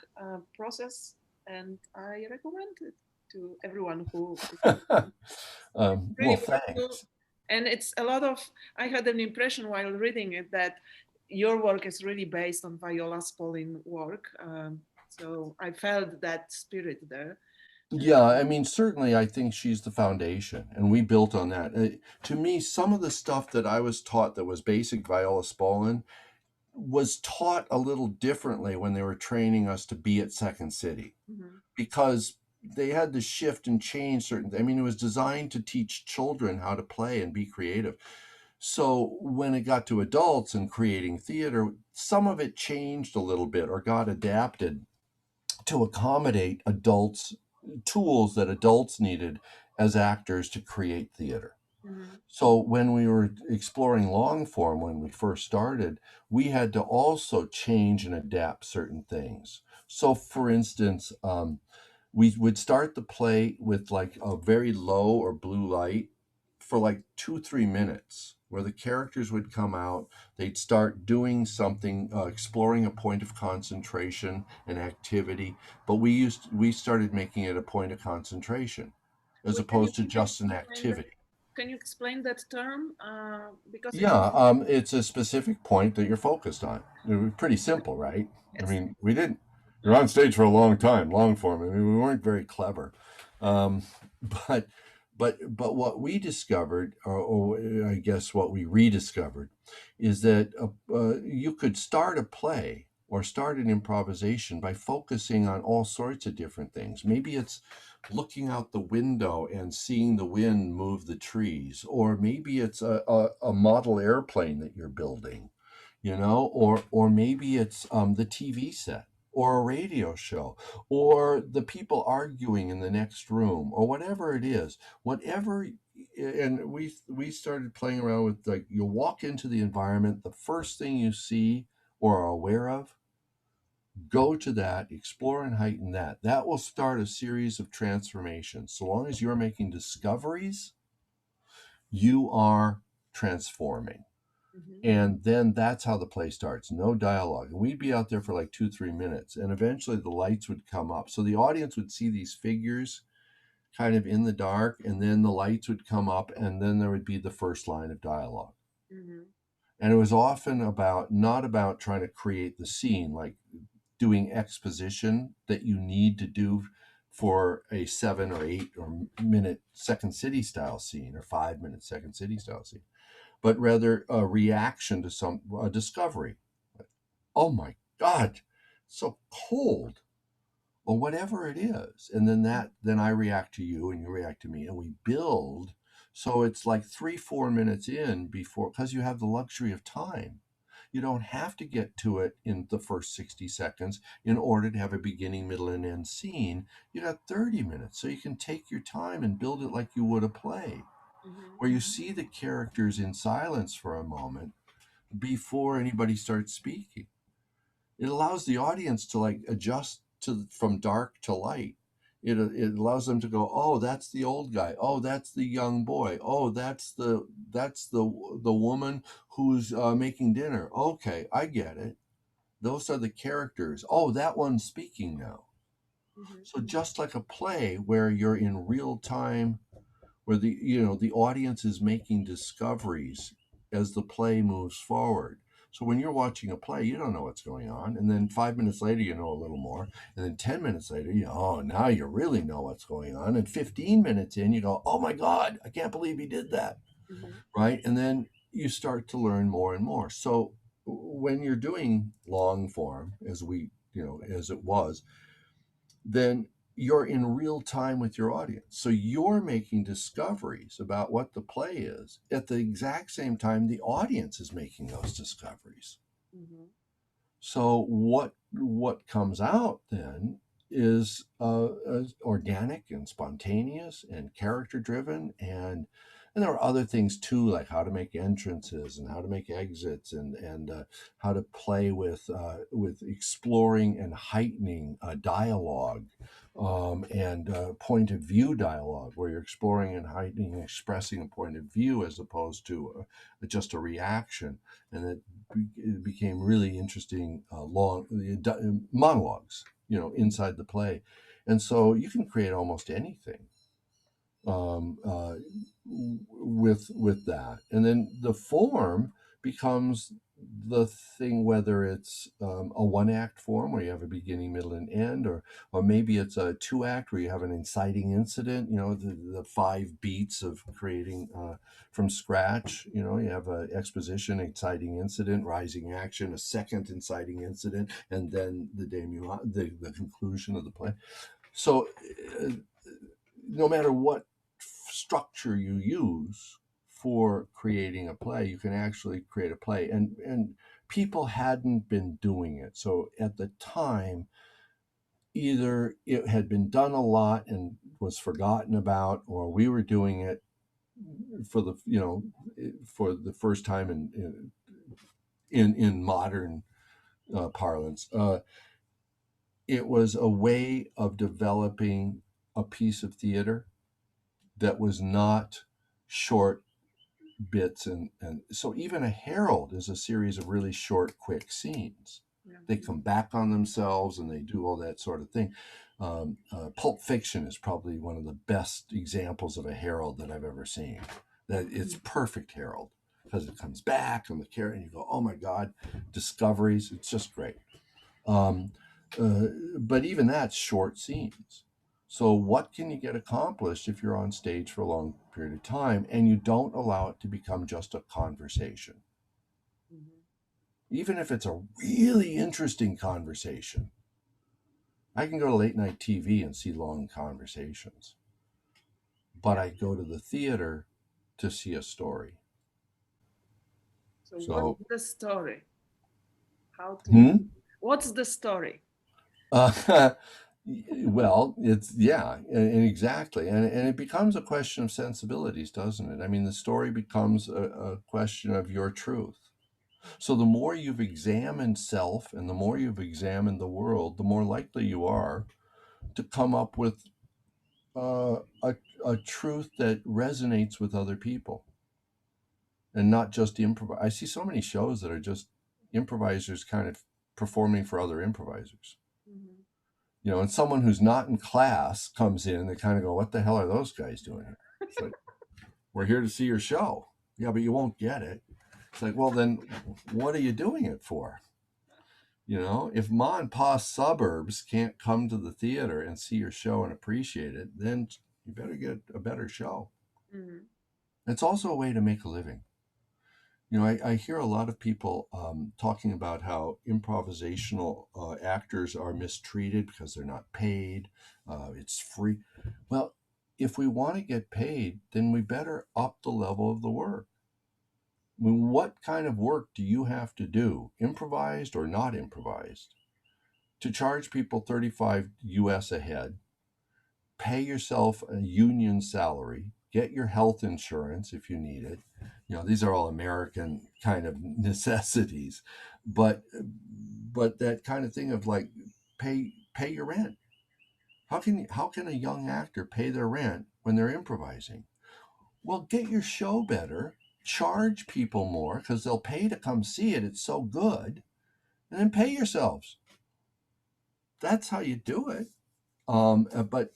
Process, and I recommend it to everyone who. Well, thanks. And it's a lot of. I had an impression while reading it that your work is really based on Viola Spolin work. So I felt that spirit there. Yeah, I mean, certainly I think she's the foundation, and we built on that. To me, some of the stuff that I was taught that was basic Viola Spolin was taught a little differently when they were training us to be at Second City, because they had to shift and change certain things. I mean, it was designed to teach children how to play and be creative. So when it got to adults and creating theater, some of it changed a little bit or got adapted to accommodate adults, tools that adults needed as actors to create theater. So when we were exploring long form, when we first started, we had to also change and adapt certain things. So for instance, we would start the play with like a very low or blue light for like 2-3 minutes, where the characters would come out, they'd start doing something, exploring a point of concentration and activity, but we started making it a point of concentration as opposed to just an activity. Can you explain that term? Because it's a specific point that you're focused on. It was pretty simple, right? Yes. I mean, you're on stage for a long time, long form. I mean, we weren't very clever, but what we discovered, or I guess what we rediscovered, is that you could start a play or start an improvisation by focusing on all sorts of different things. Maybe it's looking out the window and seeing the wind move the trees, or maybe it's a model airplane that you're building, or maybe it's the TV set, or a radio show, or the people arguing in the next room, or whatever it is, and we started playing around with, like, you walk into the environment, the first thing you see or are aware of, go to that, explore and heighten that. That will start a series of transformations. So long as you're making discoveries, you are transforming. And then that's how the play starts. No dialogue. And we'd be out there for like 2-3 minutes, and eventually the lights would come up. So the audience would see these figures kind of in the dark, and then the lights would come up, and then there would be the first line of dialogue. And it was often not about trying to create the scene, like doing exposition that you need to do for a 7 or 8 or minute Second City style scene, or 5-minute Second City style scene, but rather a reaction to a discovery. Oh my God, so cold, or whatever it is. And then I react to you and you react to me and we build. So it's like 3-4 minutes in before, because you have the luxury of time. You don't have to get to it in the first 60 seconds in order to have a beginning, middle, and end scene. You got 30 minutes, so you can take your time and build it like you would a play, where you see the characters in silence for a moment before anybody starts speaking. It allows the audience to like adjust to from dark to light. It allows them to go, oh, that's the old guy. Oh, that's the young boy. Oh, that's the woman who's making dinner. Okay, I get it. Those are the characters. Oh, that one's speaking now. So just like a play where you're in real time, where the audience is making discoveries as the play moves forward. So when you're watching a play, you don't know what's going on, and then 5 minutes later you know a little more, and then 10 minutes later now you really know what's going on, and 15 minutes in you go, oh my God, I can't believe he did that. Right? And then you start to learn more and more. So when you're doing long form, as it was, then you're in real time with your audience. So you're making discoveries about what the play is at the exact same time the audience is making those discoveries. So what comes out then is organic and spontaneous and character driven, and there are other things too, like how to make entrances and how to make exits, and how to play with exploring and heightening dialogue, and point of view dialogue, where you're exploring and heightening and expressing a point of view as opposed to just a reaction. And it became really interesting long monologues, inside the play. And so you can create almost anything with that. And then the form becomes the thing, whether it's a one-act form where you have a beginning, middle, and end, or maybe it's a two-act where you have an inciting incident, the 5 beats of creating from scratch. You have an exposition, inciting incident, rising action, a second inciting incident, and then the denouement, the conclusion of the play. So no matter what structure you use for creating a play, you can actually create a play. And people hadn't been doing it. So at the time, either it had been done a lot and was forgotten about, or we were doing it for the first time in modern parlance. It was a way of developing a piece of theater that was not short bits, and so even a herald is a series of really short, quick scenes. They come back on themselves and they do all that sort of thing. Pulp Fiction is probably one of the best examples of a herald that I've ever seen. That it's perfect herald, because it comes back on the character and you go, oh my God, discoveries. It's just great. But even that's short scenes. So what can you get accomplished if you're on stage for a long period of time and you don't allow it to become just a conversation? Even if it's a really interesting conversation. I can go to late night TV and see long conversations, but I go to the theater to see a story. So what's the story? What's the story? Well, it's and exactly, and it becomes a question of sensibilities, doesn't it? I mean, the story becomes a question of your truth. So the more you've examined self and the more you've examined the world, the more likely you are to come up with a truth that resonates with other people, and not just improvise. I see so many shows that are just improvisers kind of performing for other improvisers. And someone who's not in class comes in, they kind of go, what the hell are those guys doing here? It's like, we're here to see your show. Yeah, but you won't get it. It's like, well, then what are you doing it for? If ma and pa suburbs can't come to the theater and see your show and appreciate it, then you better get a better show. It's also a way to make a living. You know, I hear a lot of people talking about how improvisational actors are mistreated because they're not paid. It's free. Well, if we want to get paid, then we better up the level of the work. I mean, what kind of work do you have to do, improvised or not improvised, to charge people 35 US a head, pay yourself a union salary, get your health insurance if you need it. You know, these are all American kind of necessities, but that kind of thing of like pay your rent. How can a young actor pay their rent when they're improvising? Well, get your show better, charge people more because they'll pay to come see it. It's so good, and then pay yourselves. That's how you do it. But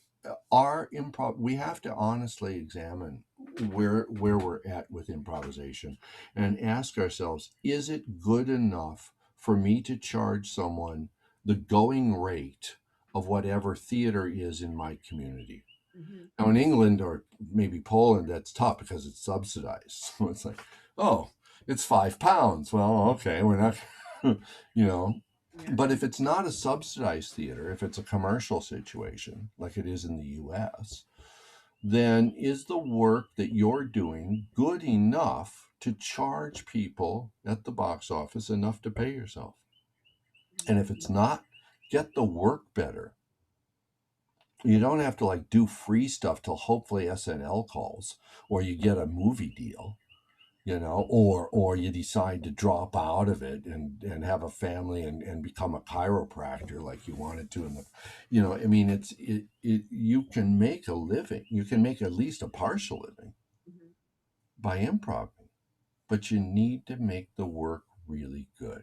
our improv, we have to honestly examine where we're at with improvisation and ask ourselves, is it good enough for me to charge someone the going rate of whatever theater is in my community? Mm-hmm. Now, in England or maybe Poland, that's tough because it's subsidized. So it's like, oh, it's £5. Well, okay, we're not, you know. Yeah. But if it's not a subsidized theater, if it's a commercial situation like it is in the US, then is the work that you're doing good enough to charge people at the box office enough to pay yourself? And if it's not, get the work better. You don't have to like do free stuff till hopefully SNL calls or you get a movie deal, you know, or you decide to drop out of it and have a family and become a chiropractor like you wanted to in the, you know, I mean, you can make a living. You can make at least a partial living Mm-hmm. by improv, but you need to make the work really good.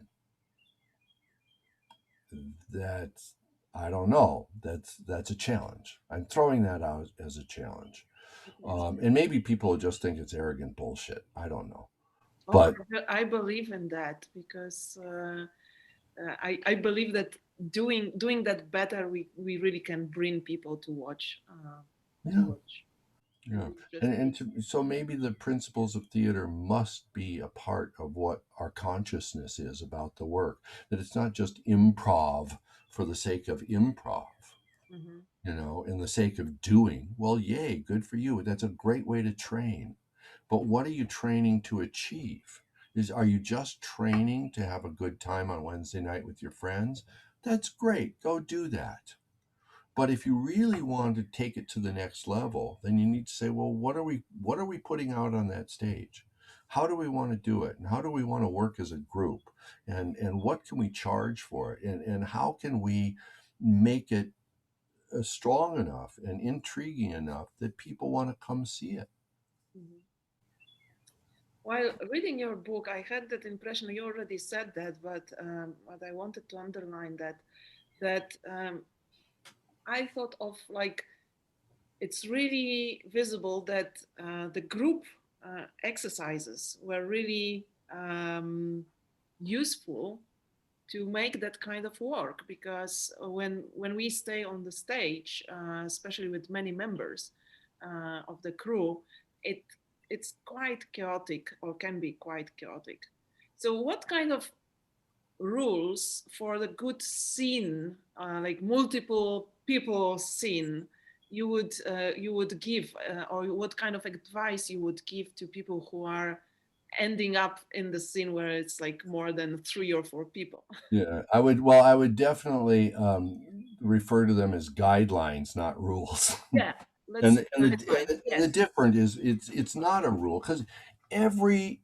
That's, I don't know. That's a challenge. I'm throwing that out as a challenge. And maybe people just think it's arrogant bullshit. I don't know. Oh, But I believe in that because I believe that doing that better, we really can bring people to watch. To yeah, watch. yeah. Just So maybe the principles of theater must be a part of what our consciousness is about the work. That it's not just improv for the sake of improv, mm-hmm. you know, in the sake of doing. Well, yay, good for you. That's a great way to train. But what are you training to achieve? Are you just training to have a good time on Wednesday night with your friends? That's great. Go do that. But if you really want to take it to the next level, then you need to say, well, what are we putting out on that stage? How do we want to do it? And how do we want to work as a group? And what can we charge for it? And how can we make it strong enough and intriguing enough that people want to come see it? Mm-hmm. While reading your book, I had that impression. You already said that, but I wanted to underline that I thought of like it's really visible that the group exercises were really useful to make that kind of work because when we stay on the stage, especially with many members of the crew, it it's quite chaotic or can be quite chaotic. So, what kind of rules for the good scene, like multiple people scene, you would give, or what kind of advice you would give to people who are ending up in the scene where it's like more than 3 or 4 people? Yeah, I would definitely refer to them as guidelines, not rules. Yeah, let's and say and the, and guidelines. the, and the Yes, different is it's not a rule because every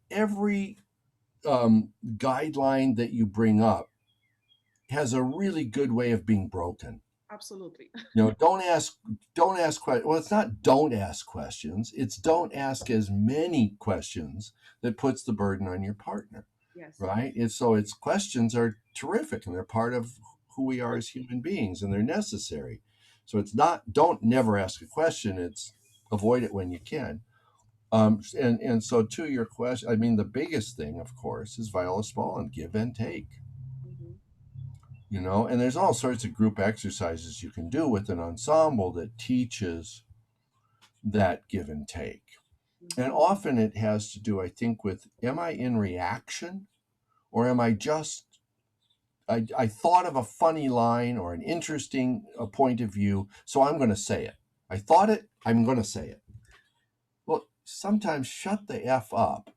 guideline that you bring up has a really good way of being broken. absolutely. You know, don't ask questions. Well, it's not don't ask questions. It's don't ask as many questions that puts the burden on your partner, Yes. right? It's questions are terrific and they're part of who we are as human beings and they're necessary. So it's not don't never ask a question. It's avoid it when you can. And so to your question, I mean, the biggest thing, of course, is Viola Spolin, give and take. Mhm. You know, and there's all sorts of group exercises you can do with an ensemble that teaches that give and take. And often it has to do, I think, with, am I in reaction, or am I just, I thought of a funny line or an interesting point of view, so I'm going to say it. I thought it, I'm going to say it. Well, sometimes shut the F up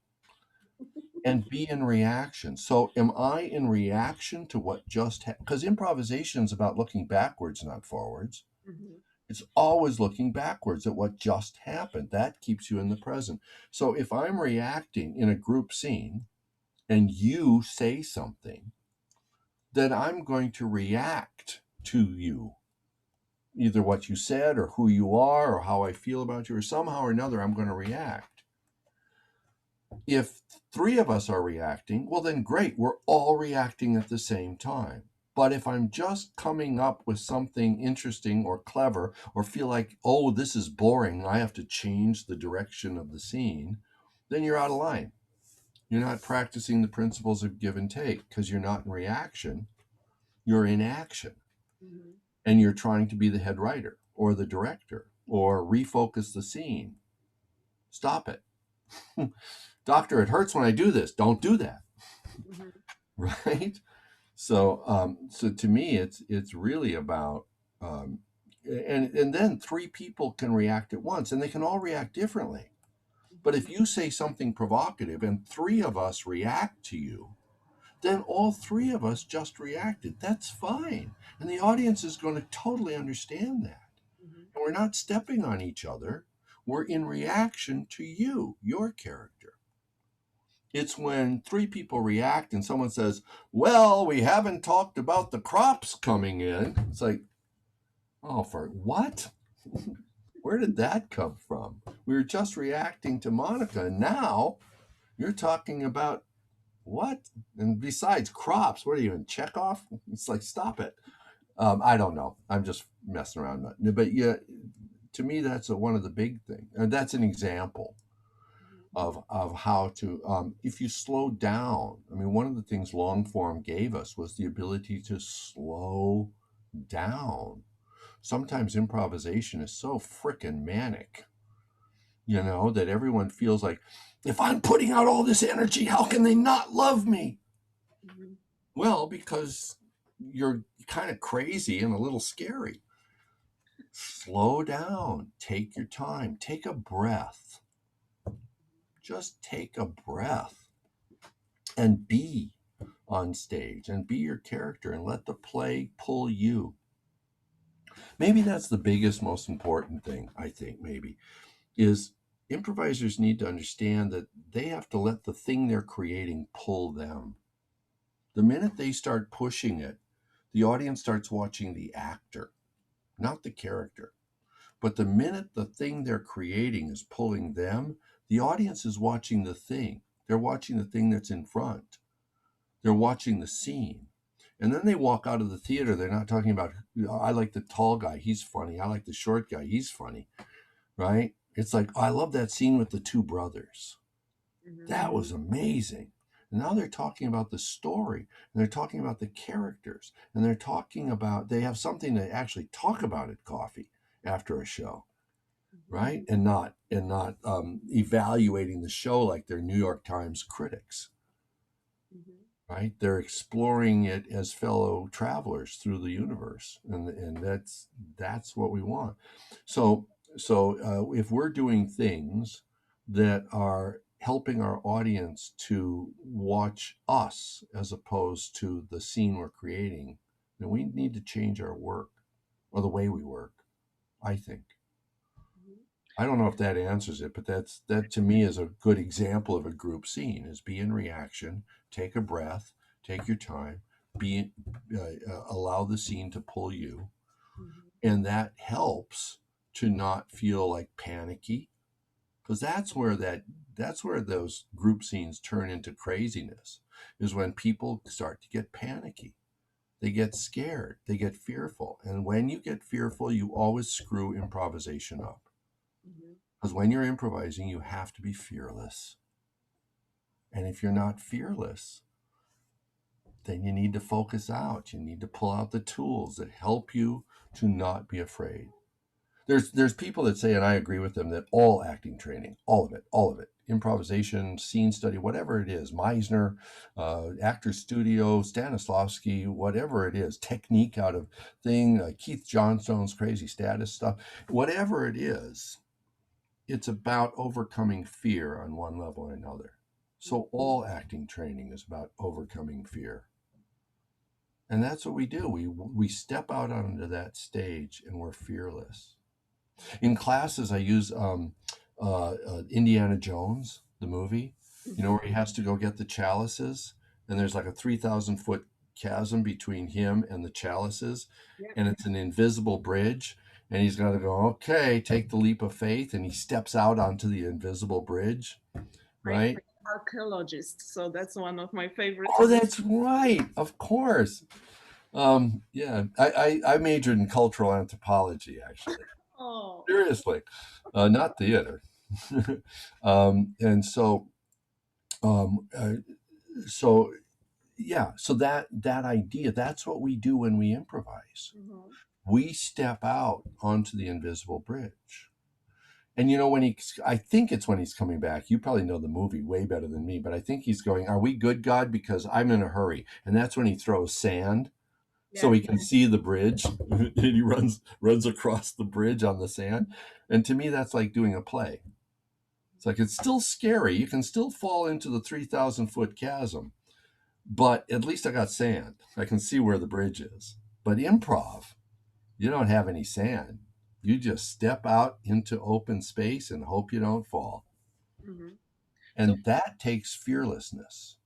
and be in reaction. So am I in reaction to what just happened? Because improvisation is about looking backwards, not forwards. It's always looking backwards at what just happened. That keeps you in the present. So if I'm reacting in a group scene and you say something, then I'm going to react to you. Either what you said or who you are or how I feel about you, or somehow or another, I'm going to react. If three of us are reacting, well, then great, we're all reacting at the same time. But if I'm just coming up with something interesting or clever, or feel like, oh, this is boring, I have to change the direction of the scene, then you're out of line. You're not practicing the principles of give and take, because you're not in reaction, you're in action. And you're trying to be the head writer or the director or refocus the scene. Stop it. Doctor, it hurts when I do this. Don't do that. Right? So to me, it's really about, and then three people can react at once, and they can all react differently. But if you say something provocative and three of us react to you, then all three of us just reacted. That's fine. And the audience is going to totally understand that. And we're not stepping on each other. We're in reaction to you, your character. It's when three people react and someone says, well, we haven't talked about the crops coming in. It's like, oh, for what? Where did that come from? We were just reacting to Monica, and now you're talking about what? And besides crops, what are you in, Chekhov? It's like, stop it. I don't know. I'm just messing around. But yeah, to me, that's one of the big things. And that's an example of how to, if you slow down. I mean, one of the things long form gave us was the ability to slow down. Sometimes improvisation is so frickin' manic, that everyone feels like, if I'm putting out all this energy, how can they not love me? Well, because you're kind of crazy and a little scary. Slow down. Take your time. Take a breath. Just take a breath and be on stage and be your character and let the play pull you. Maybe that's the biggest, most important thing, I think, maybe, is improvisers need to understand that they have to let the thing they're creating pull them. The minute they start pushing it, the audience starts watching the actor, not the character. But the minute the thing they're creating is pulling them, the audience is watching the thing. They're watching the thing that's in front. They're watching the scene. And then they walk out of the theater. They're not talking about, I like the tall guy, he's funny. I like the short guy, he's funny, right? It's like, I love that scene with the two brothers. That was amazing. And now they're talking about the story, and they're talking about the characters, and they're talking about, they have something to actually talk about at coffee after a show, right? And not evaluating the show like they're New York Times critics, right? They're exploring it as fellow travelers through the universe, and that's what we want. So if we're doing things that are helping our audience to watch us as opposed to the scene we're creating, then we need to change our work or the way we work, I think. I don't know if that answers it, but that to me is a good example of a group scene, is be in reaction, take a breath, take your time, allow the scene to pull you. And that helps to not feel like panicky, because that's where those group scenes turn into craziness, is when people start to get panicky. They get scared, they get fearful. And when you get fearful, you always screw improvisation up. Because when you're improvising, you have to be fearless. And if you're not fearless, then you need to focus out. You need to pull out the tools that help you to not be afraid. There's people that say, and I agree with them, that all acting training, all of it, improvisation, scene study, whatever it is, Meisner, actor studio, Stanislavski, whatever it is, technique out of thing, Keith Johnstone's crazy status stuff, whatever it is, it's about overcoming fear on one level or another. So all acting training is about overcoming fear. And that's what we do. We step out onto that stage and we're fearless. In classes, I use Indiana Jones, the movie, you know, where he has to go get the chalices, and there's like a 3,000-foot chasm between him and the chalices, Yeah. and it's an invisible bridge. And he's got to go, okay, take the leap of faith. And he steps out onto the invisible bridge, right? Archaeologist, so that's one of my favorites. Oh, that's right. Of course. Yeah, I majored in cultural anthropology, actually. Oh, Seriously, not theater. And so, um, uh, so yeah, so that idea, that's what we do when we improvise. We step out onto the invisible bridge. And you know, I think it's when he's coming back. You probably know the movie way better than me, but I think he's going, "Are we good, God? Because I'm in a hurry." And that's when he throws sand so he can see the bridge, and he runs across the bridge on the sand. And to me, that's like doing a play. It's like, it's still scary. You can still fall into the 3,000-foot chasm, but at least I got sand. I can see where the bridge is. But improv, you don't have any sand. You just step out into open space and hope you don't fall. And that takes fearlessness.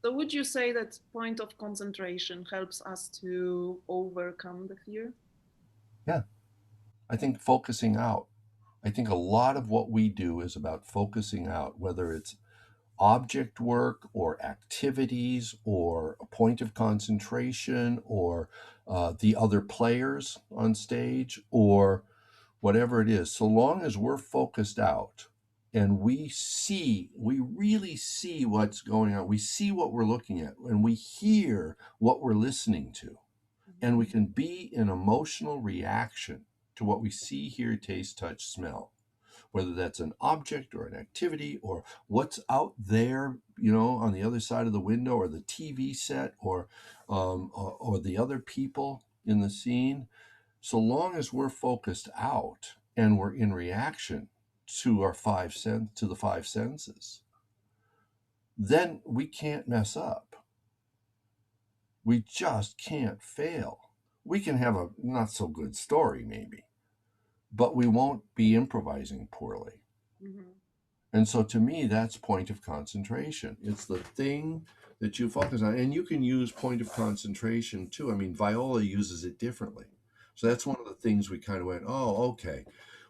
So would you say that point of concentration helps us to overcome the fear? Yeah. I think focusing out. I think a lot of what we do is about focusing out, whether it's object work or activities or a point of concentration or the other players on stage or whatever it is. So long as we're focused out and we really see what's going on, we see what we're looking at, and we hear what we're listening to, and we can be in emotional reaction to what we see, hear, taste, touch, smell, whether that's an object or an activity or what's out there, you know, on the other side of the window, or the TV set, or the other people in the scene. So long as we're focused out and we're in reaction to the five senses, then we can't mess up. We just can't fail. We can have a not so good story, maybe, but we won't be improvising poorly. And so to me, that's point of concentration. It's the thing that you focus on. And you can use point of concentration too. I mean, Viola uses it differently. So that's one of the things we kind of went, oh, okay.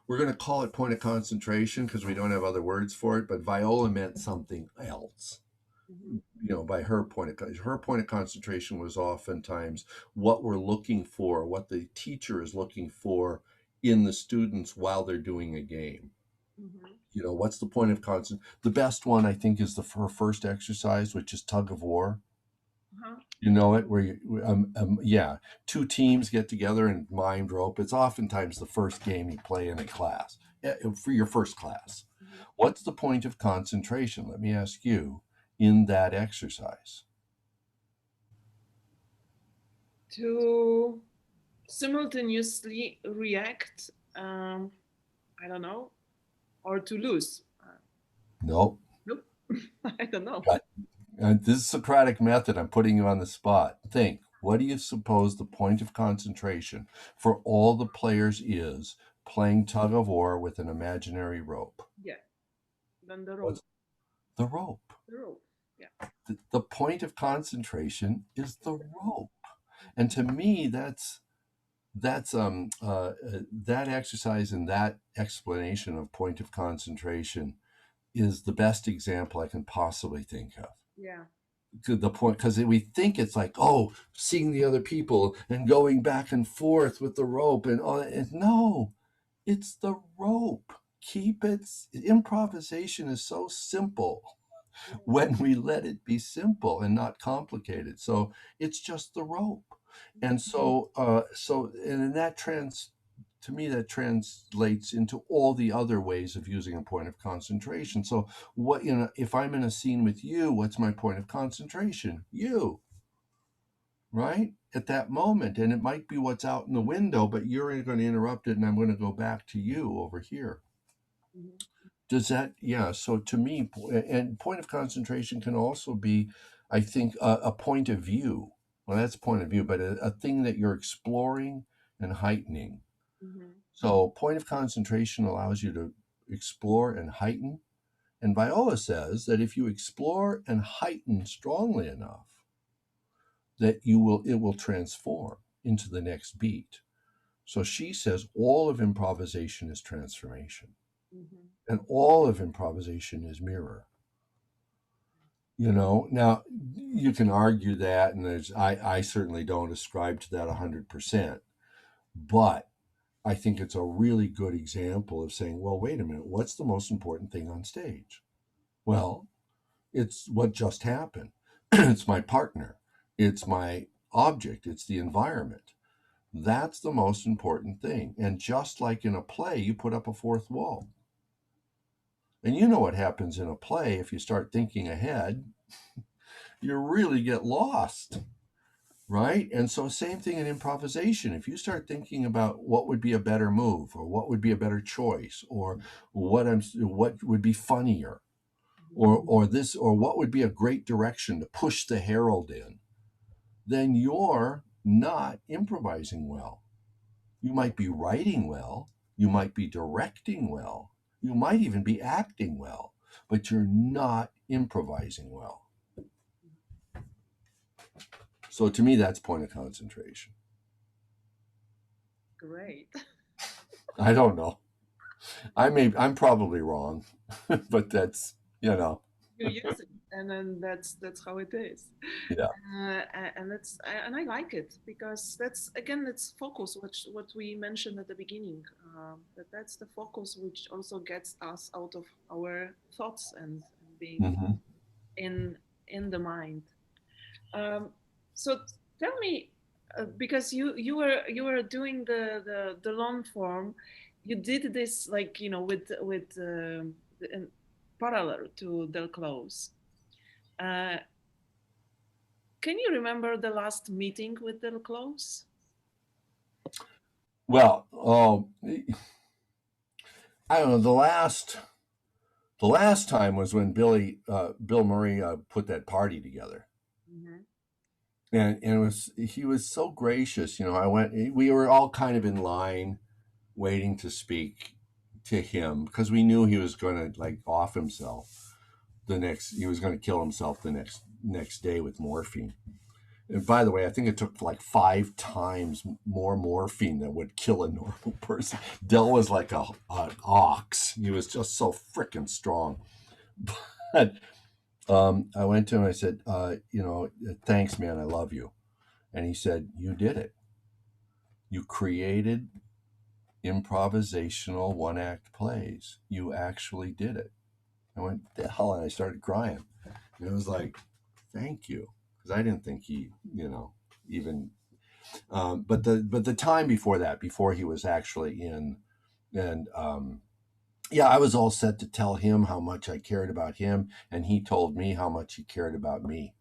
We're going to call it point of concentration because we don't have other words for it, but Viola meant something else. You know, by her point of concentration was oftentimes what we're looking for, what the teacher is looking for in the students while they're doing a game. You know, what's the point of concentration? The best one, I think, is her first exercise, which is tug of war. You know it, where two teams get together and mind rope. It's oftentimes the first game you play in a class, for your first class. What's the point of concentration? Let me ask you, in that exercise. To simultaneously react, I don't know, or to lose. Nope. I don't know. This is Socratic method. I'm putting you on the spot. Think, what do you suppose the point of concentration for all the players is playing tug of war with an imaginary rope? Yeah. Then the rope. The rope. The rope. Yeah. The point of concentration is the rope. And to me, that exercise and that explanation of point of concentration is the best example I can possibly think of. Yeah. To the point, because we think it's like, oh, seeing the other people and going back and forth with the rope and all that. And no, it's the rope. Improvisation is so simple when we let it be simple and not complicated. So it's just the rope. And so and in that to me, that translates into all the other ways of using a point of concentration. So, what, if I'm in a scene with you, what's my point of concentration? You, right? At that moment. And it might be what's out in the window, but you're going to interrupt it, and I'm going to go back to you over here. Mhm. Does that, yeah. So to me, and point of concentration can also be, I think, a point of view. Well, that's point of view, but a thing that you're exploring and heightening. Mhm. So point of concentration allows you to explore and heighten. And Viola says that if you explore and heighten strongly enough, that it will transform into the next beat. So she says all of improvisation is transformation. Mhm. And all of improvisation is mirror. Now you can argue that, and I certainly don't ascribe to that 100%, but I think it's a really good example of saying, well, wait a minute, what's the most important thing on stage? Well, it's what just happened. It's my partner. It's my object. It's the environment. That's the most important thing. And just like in a play, you put up a fourth wall. And you know what happens in a play if you start thinking ahead, you really get lost, right? And so same thing in improvisation. If you start thinking about what would be a better move, or what would be a better choice, or what would be funnier, or this, or what would be a great direction to push the herald in, then you're not improvising well. You might be writing well, you might be directing well, you might even be acting well, but you're not improvising well. So to me, that's point of concentration. Great. I don't know. I'm probably wrong, but that's, You use it, and then that's how it is. yeah. And I like it because that's again it's focus, what we mentioned at the beginning. That's the focus which also gets us out of our thoughts and being Mm-hmm. in the mind. Um, so tell me, because you were doing the long form, you did this like with in parallel to Del Close. Uh, can you remember the last meeting with Del Close? Well, I don't know. The last time was when Bill Murray put that party together. Mm-hmm. And he was so gracious. We were all kind of in line waiting to speak to him because we knew he was going to like off himself he was going to kill himself the next day with morphine. And by the way, I think it took like 5 times more morphine than would kill a normal person. Del was like an ox. He was just so freaking strong. But I went to him. I said, thanks, man. I love you. And he said, you did it. You created improvisational one-act plays. You actually did it. I went, the hell, and I started crying. And it was like, thank you. Because I didn't think he, even, but the time before that, before he was actually in, and yeah, I was all set to tell him how much I cared about him, and he told me how much he cared about me.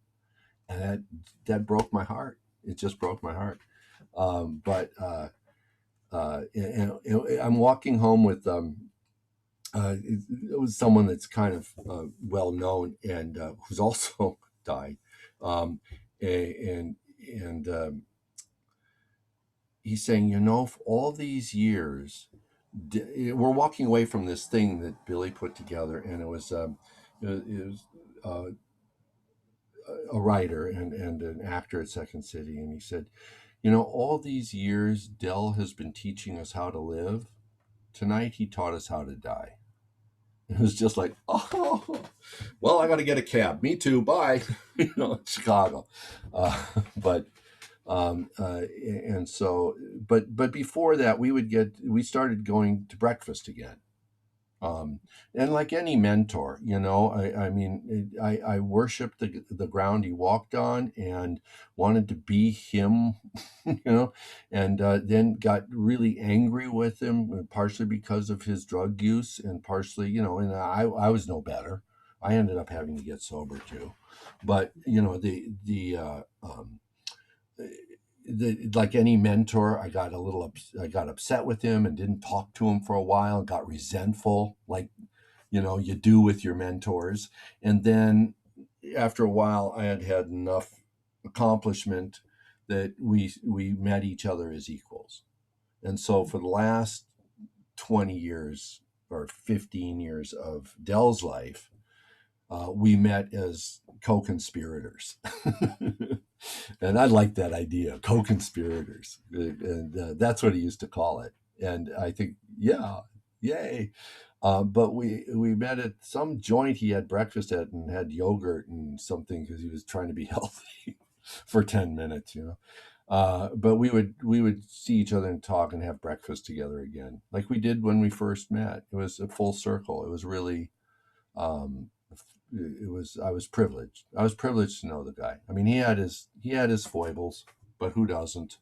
And that broke my heart. It just broke my heart. But I'm walking home with it was someone that's kind of well known and who's also died, and he's saying, for all these years, we're walking away from this thing that Billy put together, and it was a writer and an actor at Second City, and he said, all these years Del has been teaching us how to live. Tonight he taught us how to die. It was just like, oh, well, I got to get a cab. Me too. Bye. Chicago. But and so, but before that, we started going to breakfast again. And like any mentor, I mean, I worshiped the ground he walked on and wanted to be him, and then got really angry with him, partially because of his drug use and partially, and I was no better. I ended up having to get sober too. But, like any mentor, I got upset with him and didn't talk to him for a while and got resentful, like you do with your mentors. And then after a while, I had had enough accomplishment that we met each other as equals. And so for the last 20 years or 15 years of Dell's life, we met as co-conspirators. And I like that idea, co-conspirators. And that's what he used to call it. And I think, yeah, yay. But we met at some joint he had breakfast at and had yogurt and something because he was trying to be healthy for 10 minutes, but we would see each other and talk and have breakfast together again, like we did when we first met. It was a full circle. It was really, um, I was privileged. I was privileged to know the guy. I mean, he had his foibles, but who doesn't,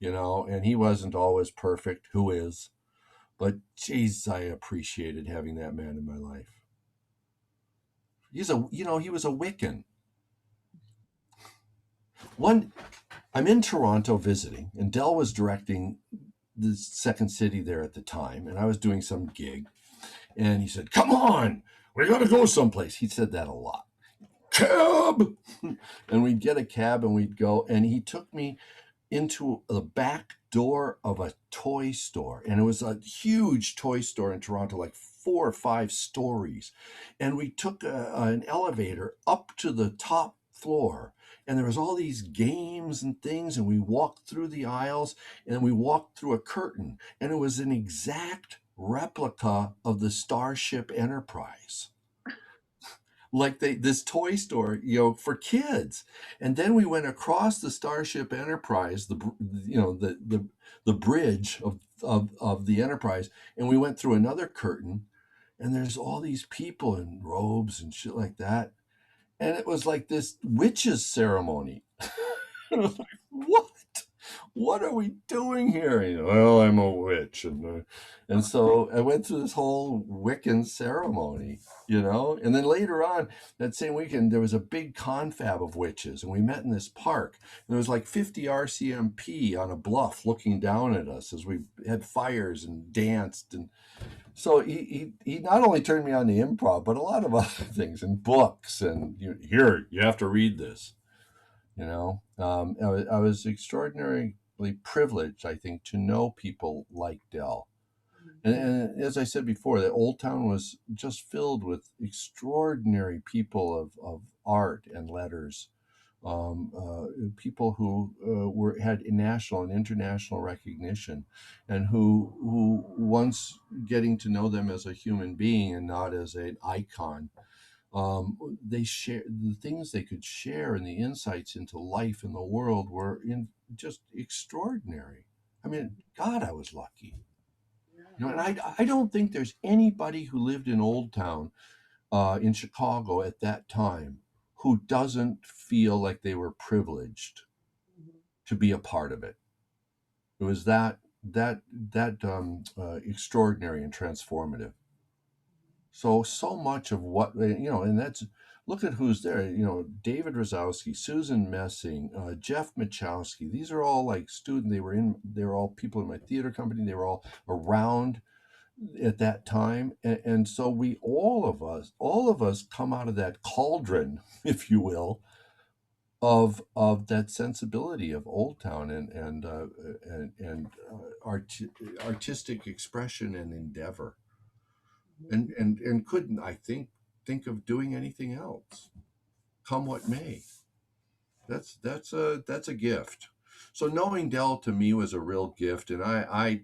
and he wasn't always perfect. Who is? But geez, I appreciated having that man in my life. He was a Wiccan. I'm in Toronto visiting, and Dell was directing the Second City there at the time, and I was doing some gig, and he said, "Come on, we got to go someplace." He said that a lot. Cab, and we'd get a cab and we'd go, and he took me into the back door of a toy store, and it was a huge toy store in Toronto, like 4 or 5 stories, and we took an elevator up to the top floor, and there was all these games and things, and we walked through the aisles, and we walked through a curtain, and it was an exact replica of the Starship Enterprise, like this toy store, for kids. And then we went across the Starship Enterprise, the bridge of the Enterprise, and we went through another curtain, and there's all these people in robes and shit like that, and it was like this witches ceremony. And I was like, what are we doing here? Well, I'm a witch, and so I went through this whole Wiccan ceremony, and then later on that same weekend there was a big confab of witches, and we met in this park, and there was like 50 RCMP on a bluff looking down at us as we had fires and danced. And so he not only turned me on to improv, but a lot of other things and books, and here, you have to read this. I was extraordinarily privileged, I think, to know people like Dell. And as I said before, that Old Town was just filled with extraordinary people of art and letters, people who had national and international recognition, and who once getting to know them as a human being and not as an icon, they share the things they could share, and the insights into life and the world were just extraordinary. I mean, God, I was lucky. And I don't think there's anybody who lived in Old Town in Chicago at that time who doesn't feel like they were privileged to be a part of it. It was that extraordinary and transformative. So much of what, and that's, look at who's there. David Rosowski, Susan Messing, Jeff Machowski. These are all like students. They were all people in my theater company. They were all around at that time, and so all of us come out of that cauldron, if you will, of that sensibility of Old Town and artistic expression and endeavor, and couldn't, I think of doing anything else, come what may. That's a gift. So knowing Dell to me was a real gift, and I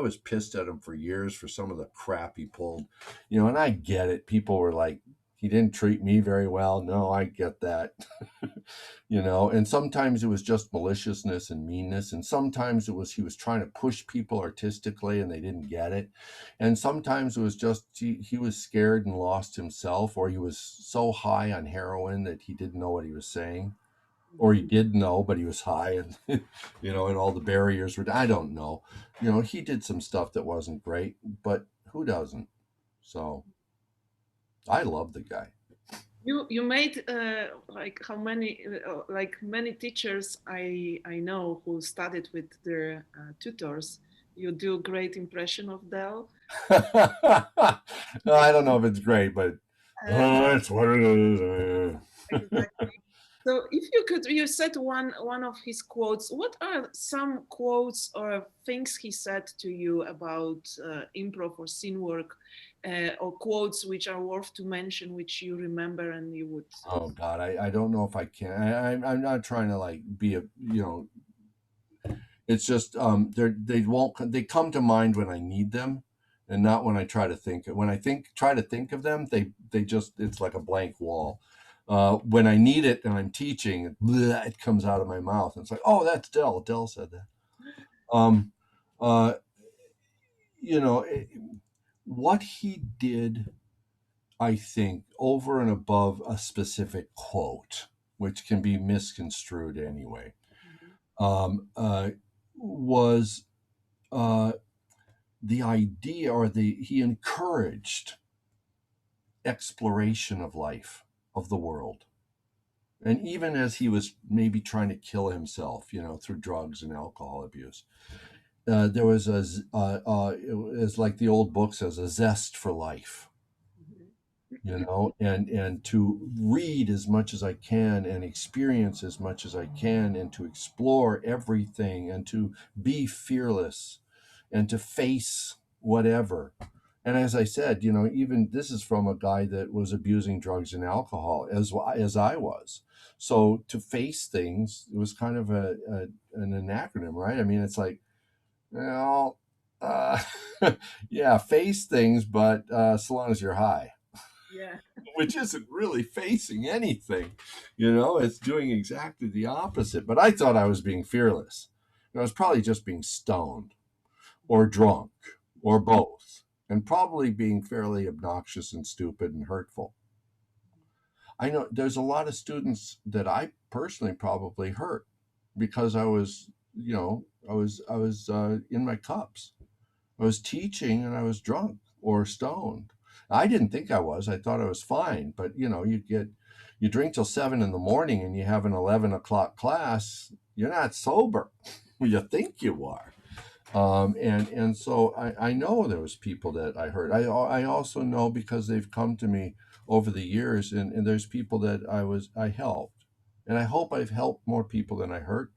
was pissed at him for years for some of the crap he pulled, and I get it. People were like, He didn't treat me very well. No, I get that. And sometimes it was just maliciousness and meanness. And sometimes it was he was trying to push people artistically and they didn't get it. And sometimes it was just he was scared and lost himself, or he was so high on heroin that he didn't know what he was saying. Or he did know, but he was high, and and all the barriers were. I don't know. He did some stuff that wasn't great, but who doesn't? So I love the guy. You made like how many like many teachers I know who studied with their tutors. You do a great impression of Dell. I don't know if it's great, but That's what it is. Exactly. So if you could, you said one of his quotes. What are some quotes or things he said to you about improv or scene work, or quotes which are worth to mention, which you remember and you would? Oh God, I don't know if I can. I'm not trying to like be a It's just they come to mind when I need them, and not when I try to think. When I try to think of them, they just it's like a blank wall. When I need it and I'm teaching, it comes out of my mouth. And it's like, oh, that's Dell. Dell said that. Um, uh, what he did, I think, over and above a specific quote, which can be misconstrued anyway, was the idea, or he encouraged exploration of life, of the world. And even as he was maybe trying to kill himself, through drugs and alcohol abuse, there was it was like the old book says, a zest for life, and to read as much as I can and experience as much as I can and to explore everything and to be fearless and to face whatever. And as I said, even this is from a guy that was abusing drugs and alcohol as I was. So to face things, it was kind of an acronym, right? I mean, it's like, well, uh, yeah, face things, but so long as you're high. Yeah. Which isn't really facing anything, it's doing exactly the opposite. But I thought I was being fearless. I was probably just being stoned or drunk or both, and probably being fairly obnoxious and stupid and hurtful. I know there's a lot of students that I personally probably hurt because I was, I was in my cups. I was teaching and I was drunk or stoned. I didn't think I was. I thought I was fine. But you drink till 7 in the morning and you have an 11 o'clock class. You're not sober. You think you are. And so I know there was people that I hurt. I also know because they've come to me over the years, and there's people that I helped, and I hope I've helped more people than I hurt.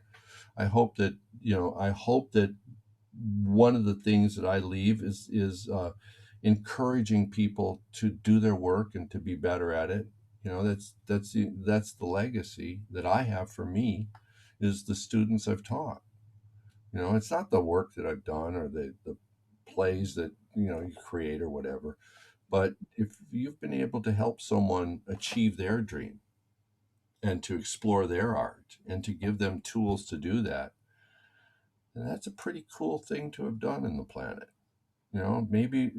I hope that one of the things that I leave is encouraging people to do their work and to be better at it. That's the legacy that I have for me, is the students I've taught. It's not the work that I've done or the plays that you create or whatever, but if you've been able to help someone achieve their dream and to explore their art and to give them tools to do that, then that's a pretty cool thing to have done in the planet. Maybe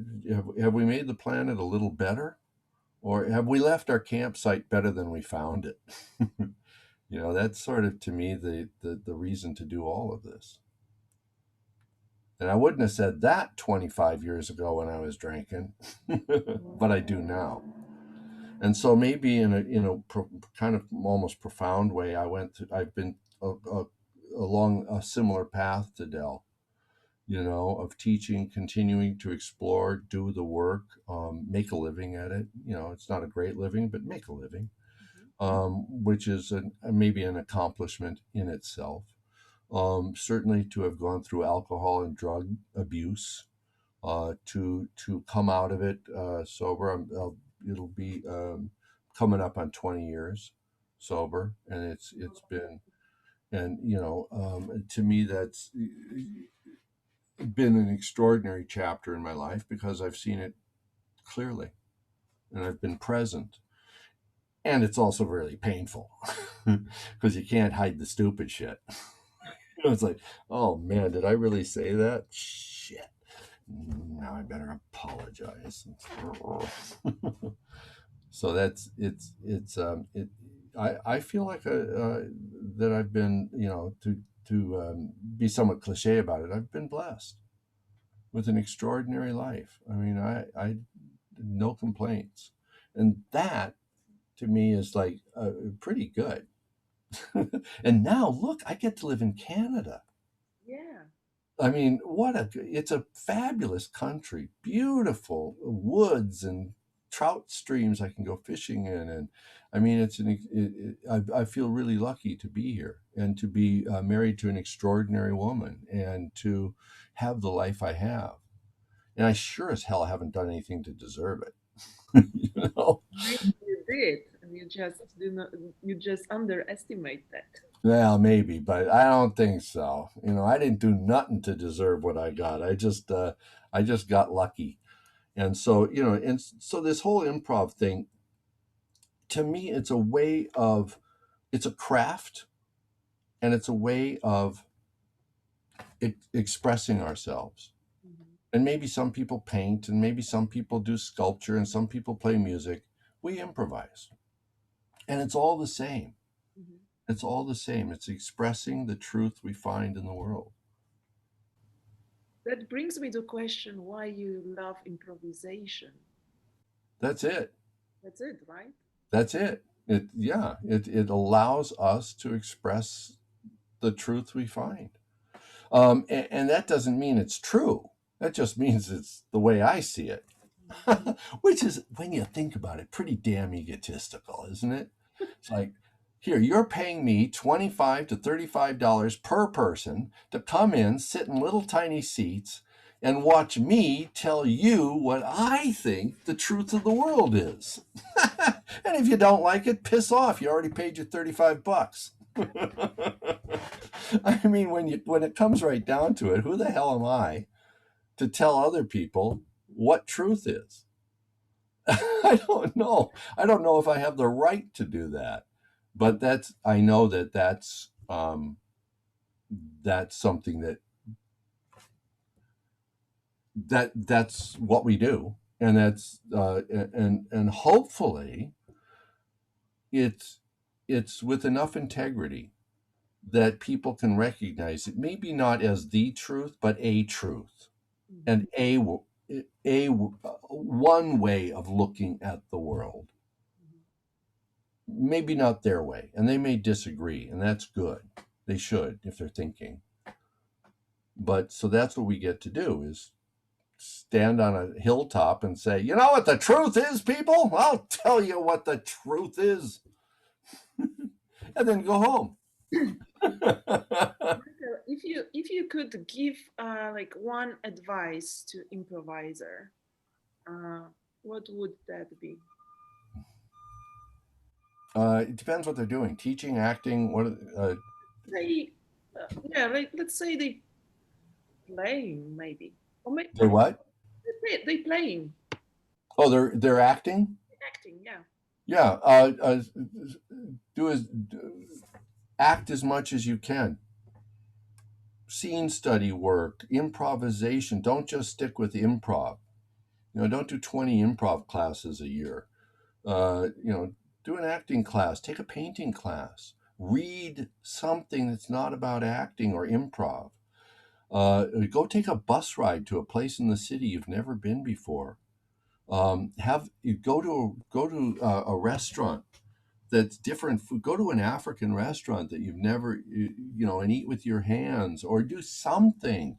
have we made the planet a little better, or have we left our campsite better than we found it? That's sort of, to me, the reason to do all of this. And I wouldn't have said that 25 years ago when I was drinking, but I do now. And so maybe in a kind of almost profound way, I've been along a similar path to Dell, of teaching, continuing to explore, do the work, make a living at it. It's not a great living, but make a living, which is maybe an accomplishment in itself. Certainly to have gone through alcohol and drug abuse, to come out of it sober. It'll be coming up on 20 years sober, and it's been, and to me that's been an extraordinary chapter in my life because I've seen it clearly and I've been present. And it's also really painful because you can't hide the stupid shit. It's like, oh man, did I really say that? Shit. Now I better apologize. So that's I feel like that I've been, to be somewhat cliche about it, I've been blessed with an extraordinary life. I mean, I no complaints, and that to me is like pretty good. And now look, I get to live in Canada. Yeah. I mean, it's a fabulous country, beautiful woods and trout streams I can go fishing in. And I mean, I feel really lucky to be here and to be married to an extraordinary woman and to have the life I have. And I sure as hell haven't done anything to deserve it. You know? Maybe you did, and you just underestimate that. Well, maybe, but I don't think so. I didn't do nothing to deserve what I got. I just got lucky. And so, and so this whole improv thing, to me, it's a craft, and it's a way of expressing ourselves. Mhm. And maybe some people paint, and maybe some people do sculpture, and some people play music. We improvise. And it's all the same. Mhm. It's all the same. It's expressing the truth we find in the world. That brings me to question why you love improvisation. That's it. That's it, right? That's it. It allows us to express the truth we find. And that doesn't mean it's true. That just means it's the way I see it. Which is, when you think about it, pretty damn egotistical, isn't it? It's like, here, you're paying me $25 to $35 per person to come in, sit in little tiny seats, and watch me tell you what I think the truth of the world is. And if you don't like it, piss off. You already paid your $35. I mean, when it comes right down to it, who the hell am I to tell other people what truth is? I don't know. I don't know if I have the right to do that, but I know that's something that's what we do, and that's and hopefully it's with enough integrity that people can recognize it, maybe not as the truth, but a truth, and a one way of looking at the world. Maybe not their way, and they may disagree, and that's good. They should, if they're thinking. But so that's what we get to do, is stand on a hilltop and say, you know what the truth is, people? I'll tell you what the truth is. And then go home. If you could give like one advice to improviser, what would that be? It depends what they're doing. Teaching, acting, They, yeah, like let's say they playing maybe, or maybe they what? they playing, Oh, they're acting? acting, yeah. Yeah. Act as much as you can. Scene study work, improvisation. Don't just stick with improv. Don't do 20 improv classes a year. Do an acting class, take a painting class, read something that's not about acting or improv. Go take a bus ride to a place in the city you've never been before. Go to a restaurant that's different food. Go to an African restaurant that you've never, and eat with your hands, or do something.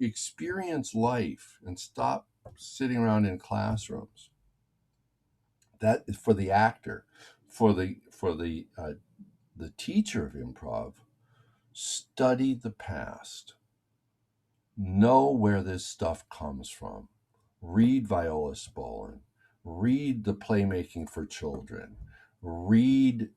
Experience life and stop sitting around in classrooms. That is for the actor. For the teacher of improv, study the past. Know where this stuff comes from. Read Viola Spolin. Read The Playmaking for Children. Read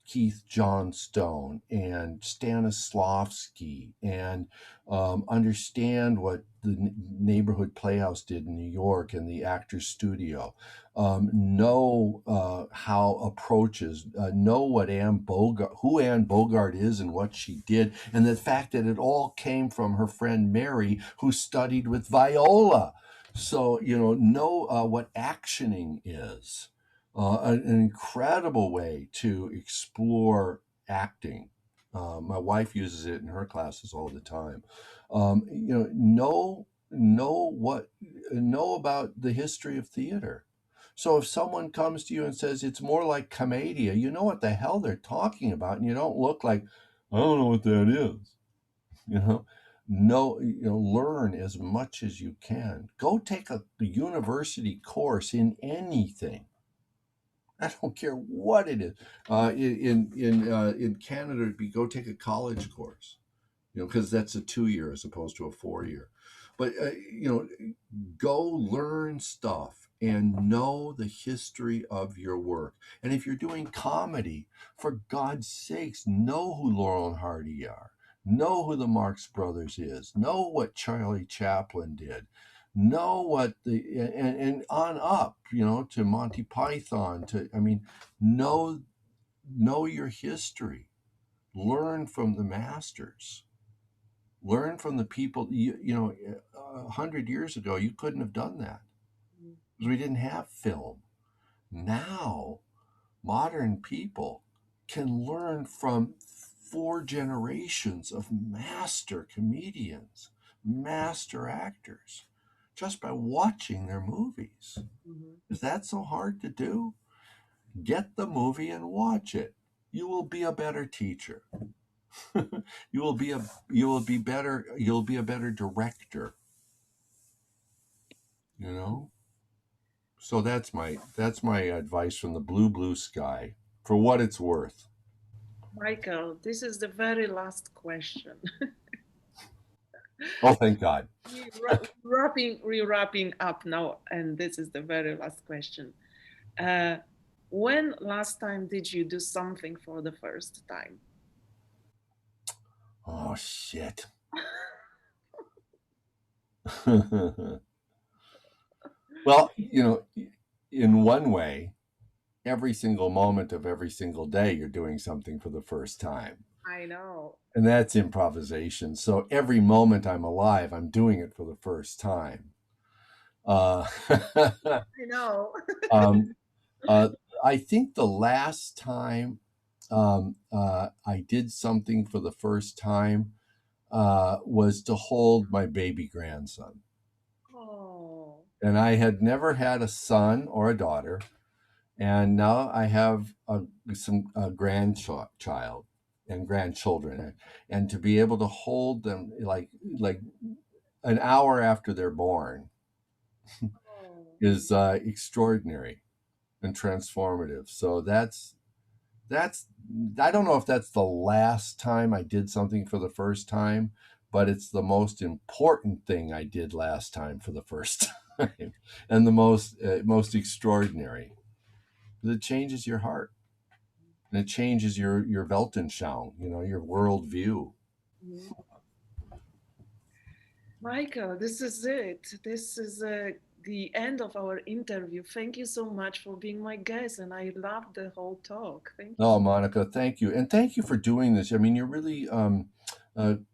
Keith Johnstone and Stanislavski and understand what the neighborhood playhouse did in New York and the Actors Studio. Know how approaches, know what who Anne Bogart is and what she did, and the fact that it all came from her friend Mary, who studied with Viola. So, know what actioning is. An incredible way to explore acting. My wife uses it in her classes all the time. Know about the history of theater. So if someone comes to you and says it's more like commedia, you know what the hell they're talking about, and you don't look like, I don't know what that is. Learn as much as you can. Go take a university course in anything. I don't care what it is. In Canada, it'd be go take a college course, because that's a 2-year as opposed to a 4-year. But go learn stuff and know the history of your work. And if you're doing comedy, for God's sakes, know who Laurel and Hardy are. Know who the Marx Brothers is. Know what Charlie Chaplin did. Know what and on up, to Monty Python. Know your history. Learn from the masters. Learn from the people. 100 years ago, you couldn't have done that because we didn't have film. Now, modern people can learn from 4 generations of master comedians, master actors, just by watching their movies. Is that so hard to do? Get the movie and watch it. You will be a better teacher. You'll be a better director. So that's my advice from the blue sky, for what it's worth. Michael, this is the very last question. Oh, thank God. We're wrapping up now, and this is the very last question. When last time did you do something for the first time? Oh, shit. Well, in one way, every single moment of every single day, you're doing something for the first time. I know. And that's improvisation. So every moment I'm alive, I'm doing it for the first time. I know. I think the last time I did something for the first time was to hold my baby grandson. Oh. And I had never had a son or a daughter. And now I have some grandchild and grandchildren, and to be able to hold them like an hour after they're born is extraordinary and transformative. So that's I don't know if that's the last time I did something for the first time, but it's the most important thing I did last time for the first time, and the most extraordinary. It changes your heart. And it changes your Weltanschauung, your worldview. Mm-hmm. Michael, this is it. This is the end of our interview. Thank you so much for being my guest, and I loved the whole talk. Thank you. Oh, Monica, thank you, and thank you for doing this. I mean, you're really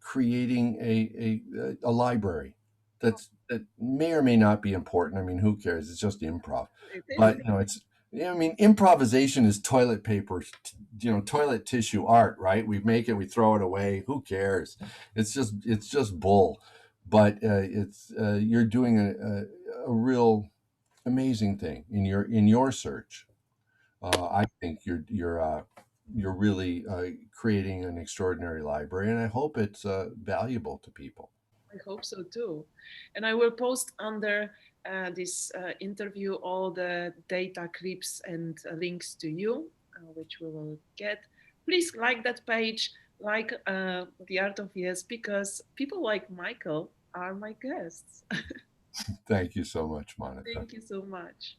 creating a library that may or may not be important. I mean, who cares? It's just improv. But improvisation is toilet paper, toilet tissue art, right? We make it, we throw it away. Who cares? It's just bull. But you're doing a real amazing thing in your search. I think you're really creating an extraordinary library, and I hope it's valuable to people. I hope so too. And I will post under this interview all the data clips and links to you, which we will get. Please like that page, like The Art of Yes, because people like Michael are my guests. Thank you so much, Monica. Thank you so much.